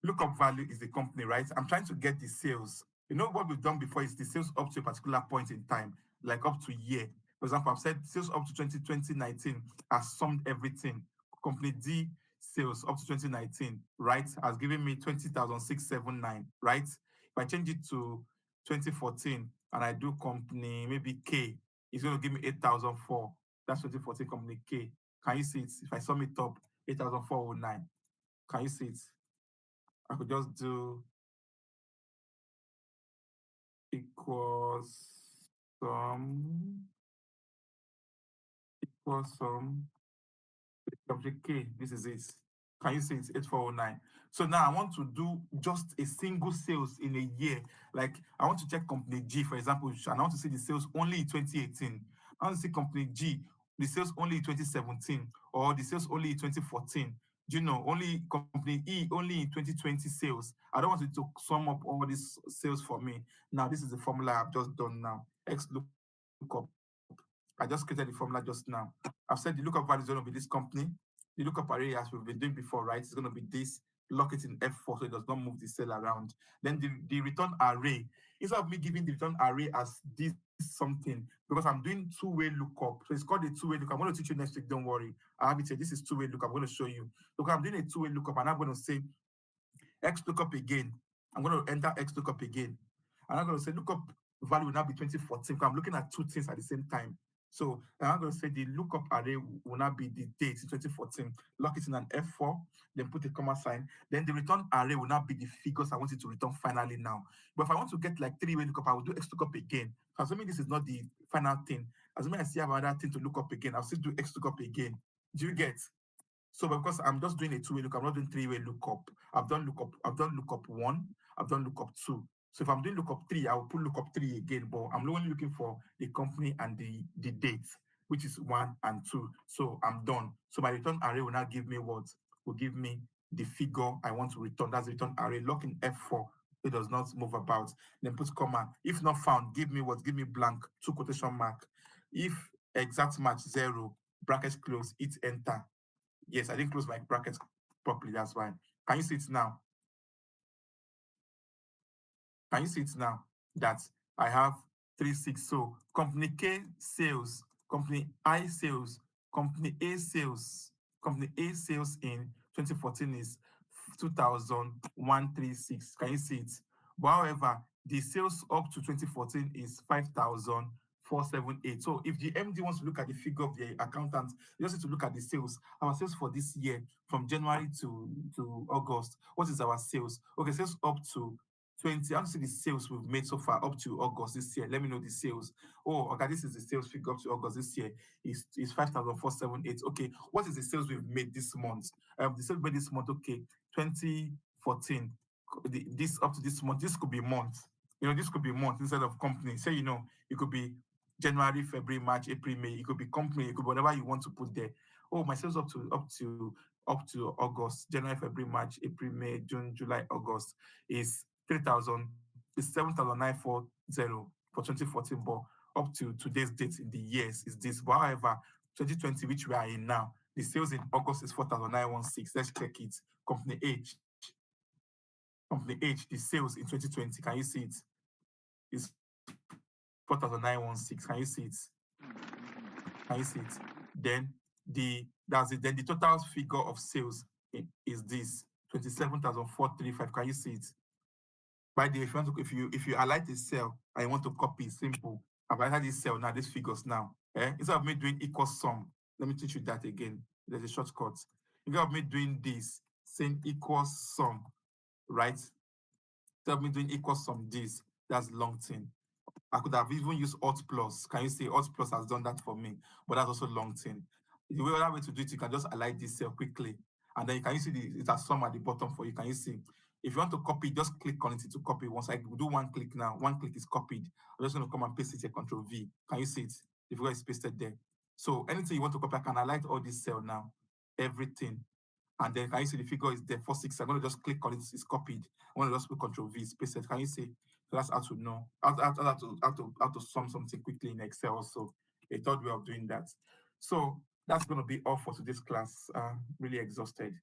Lookup value is the company, right? I'm trying to get the sales. You know what we've done before is the sales up to a particular point in time, like up to year. For example, I've said sales up to 2019 has summed everything. Company D sales up to 2019, right, has given me 20,679, right? If I change it to 2014 and I do company maybe K, it's going to give me 8,004. That's 2014 company K. Can you see it? If I sum it up, 8,409. Can you see it? I could just do equals sum subject K. This is it. Can you see it's 8409? So now I want to do just a single sales in a year. Like I want to check company G, for example, and I want to see the sales only in 2018. I want to see company G, the sales only in 2017, or the sales only in 2014. Do you know, only company E, only in 2020 sales. I don't want it to sum up all these sales for me. Now, this is the formula I've just done now. X lookup. I just created the formula just now. I've said the lookup value is going to be this company. The lookup array, as we've been doing before, right, is going to be this. Lock it in F4 so it does not move the cell around. Then the return array, instead of me giving the return array as this something, because I'm doing two-way lookup. So it's called a two-way lookup. I'm going to teach you next week, don't worry. I have it here. This is two-way lookup. I'm going to show you. Look, I'm doing a two-way lookup, and I'm going to say X lookup again. I'm going to enter X lookup again. And I'm going to say lookup value will now be 2014. I'm looking at two things at the same time. So I'm going to say the lookup array will now be the date in 2014. Lock it in an F4, then put a comma sign. Then the return array will now be the figures I want it to return finally now. But if I want to get like three-way lookup, I will do X lookup again. Assuming this is not the final thing. Assuming I still have another thing to look up again, I'll still do X lookup again. Do you get? So because I'm just doing a two-way lookup, I'm not doing three-way lookup. I've done lookup 1, I've done lookup 2. So if I'm doing lookup 3, I will put lookup 3 again, but I'm only looking for the company and the date, which is 1 and 2. So I'm done. So my return array will now give me what? Will give me the figure I want to return. That's the return array. Lock in F4. It does not move about. Then put comma. If not found, give me what? Give me blank, 2 quotation mark. If exact match 0, brackets close, hit enter. Yes, I didn't close my brackets properly. That's why. Can you see it now? Can you see it now that I have 36? So company K sales, company I sales, company A sales in 2014 is 2,136. Can you see it? But however, the sales up to 2014 is 5,478. So if the MD wants to look at the figure of the accountant, you just need to look at the sales. Our sales for this year from January to August. What is our sales? Okay, sales up to 20. I want to see the sales we've made so far up to August this year. Let me know the sales. Oh, okay, this is the sales figure up to August this year. Is 5,478. Okay, what is the sales we've made this month? The sales made this month, okay, 2014. This up to this month, this could be month. You know, this could be month instead of company. Say, you know, it could be January, February, March, April, May. It could be company. It could be whatever you want to put there. Oh, my sales up to August, January, February, March, April, May, June, July, August is 7,940 for 2014, but up to today's date in the years is this. But however, 2020, which we are in now, the sales in August is 4,916. Let's check it. Company H, the sales in 2020, can you see it? It's 4,916. Can you see it? Can you see it? Then Then the total figure of sales is this 27,435. Can you see it? By the way, if you highlight the cell and you want to copy, simple. I've highlighted this cell now, these figures now. Instead of me doing equal sum, let me teach you that again. There's a shortcut. Instead of me doing this, saying equal sum, right? Instead of me doing equal sum, this, that's long thing. I could have even used Alt plus. Can you see Alt plus has done that for me? But that's also long thing. The other way to do it, you can just highlight this cell quickly. And then you can see it has sum at the bottom for you. Can you see? If you want to copy, just click on it to copy. Once I do one click now, one click is copied. I'm just going to come and paste it here, Control V. Can you see it? The figure is pasted there. So anything you want to copy, I can highlight all this cell now. Everything. And then can you see the figure is there, 46. I'm going to just click on it, it's copied. I'm going to just put Control V, it's pasted. Can you see? So that's how to know, how to sum something quickly in Excel also. a third way of doing that. So that's going to be all for today's class. Really exhausted.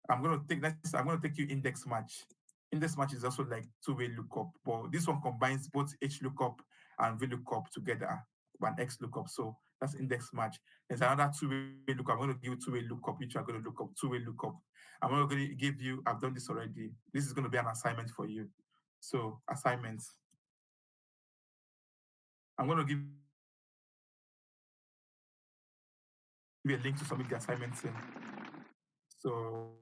I'm going to take you index match. Index match is also like two-way lookup, but this one combines both H lookup and V lookup together, one X lookup. So that's index match. There's another two-way lookup. I'm going to give you two-way lookup, which are going to look up two-way lookup. I'm going to give you, I've done this already. This is going to be an assignment for you. So assignments. I'm going to give you a link to submit the assignments in. So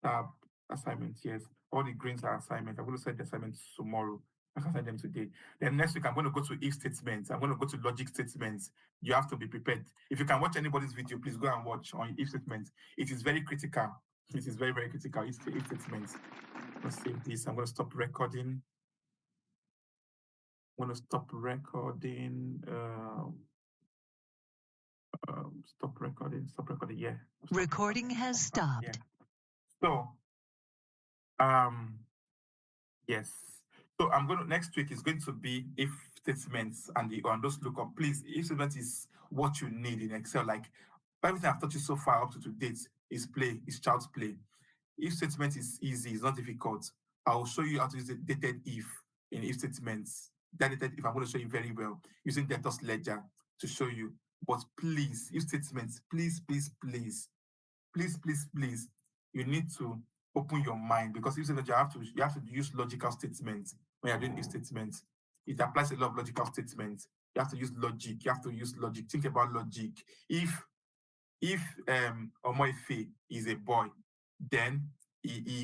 tab assignments, yes. All the greens are assignments. I'm going to send the assignments tomorrow. I can send them today. Then next week, I'm going to go to if statements. I'm going to go to logic statements. You have to be prepared. If you can watch anybody's video, please go and watch on if statements. It is very critical. It is very, very critical. If statements. Let's save this. I'm going to stop recording. I'm going to stop recording. Stop recording. Yeah. Recording has stopped. Yeah. So, yes. So I'm going to, next week is going to be if statements and those lookup. Please, if statement is what you need in Excel. Like everything I've taught you so far up to date is child's play. If statement is easy, it's not difficult. I will show you how to use the dated if in if statements. That dated if I'm going to show you very well using Debtors Ledger to show you. But please, if statements, please, you need to open your mind, because if you have to use logical statements when you're doing if statements. It applies a lot of logical statements. You have to use logic. Think about logic. If Omoife is a boy, then he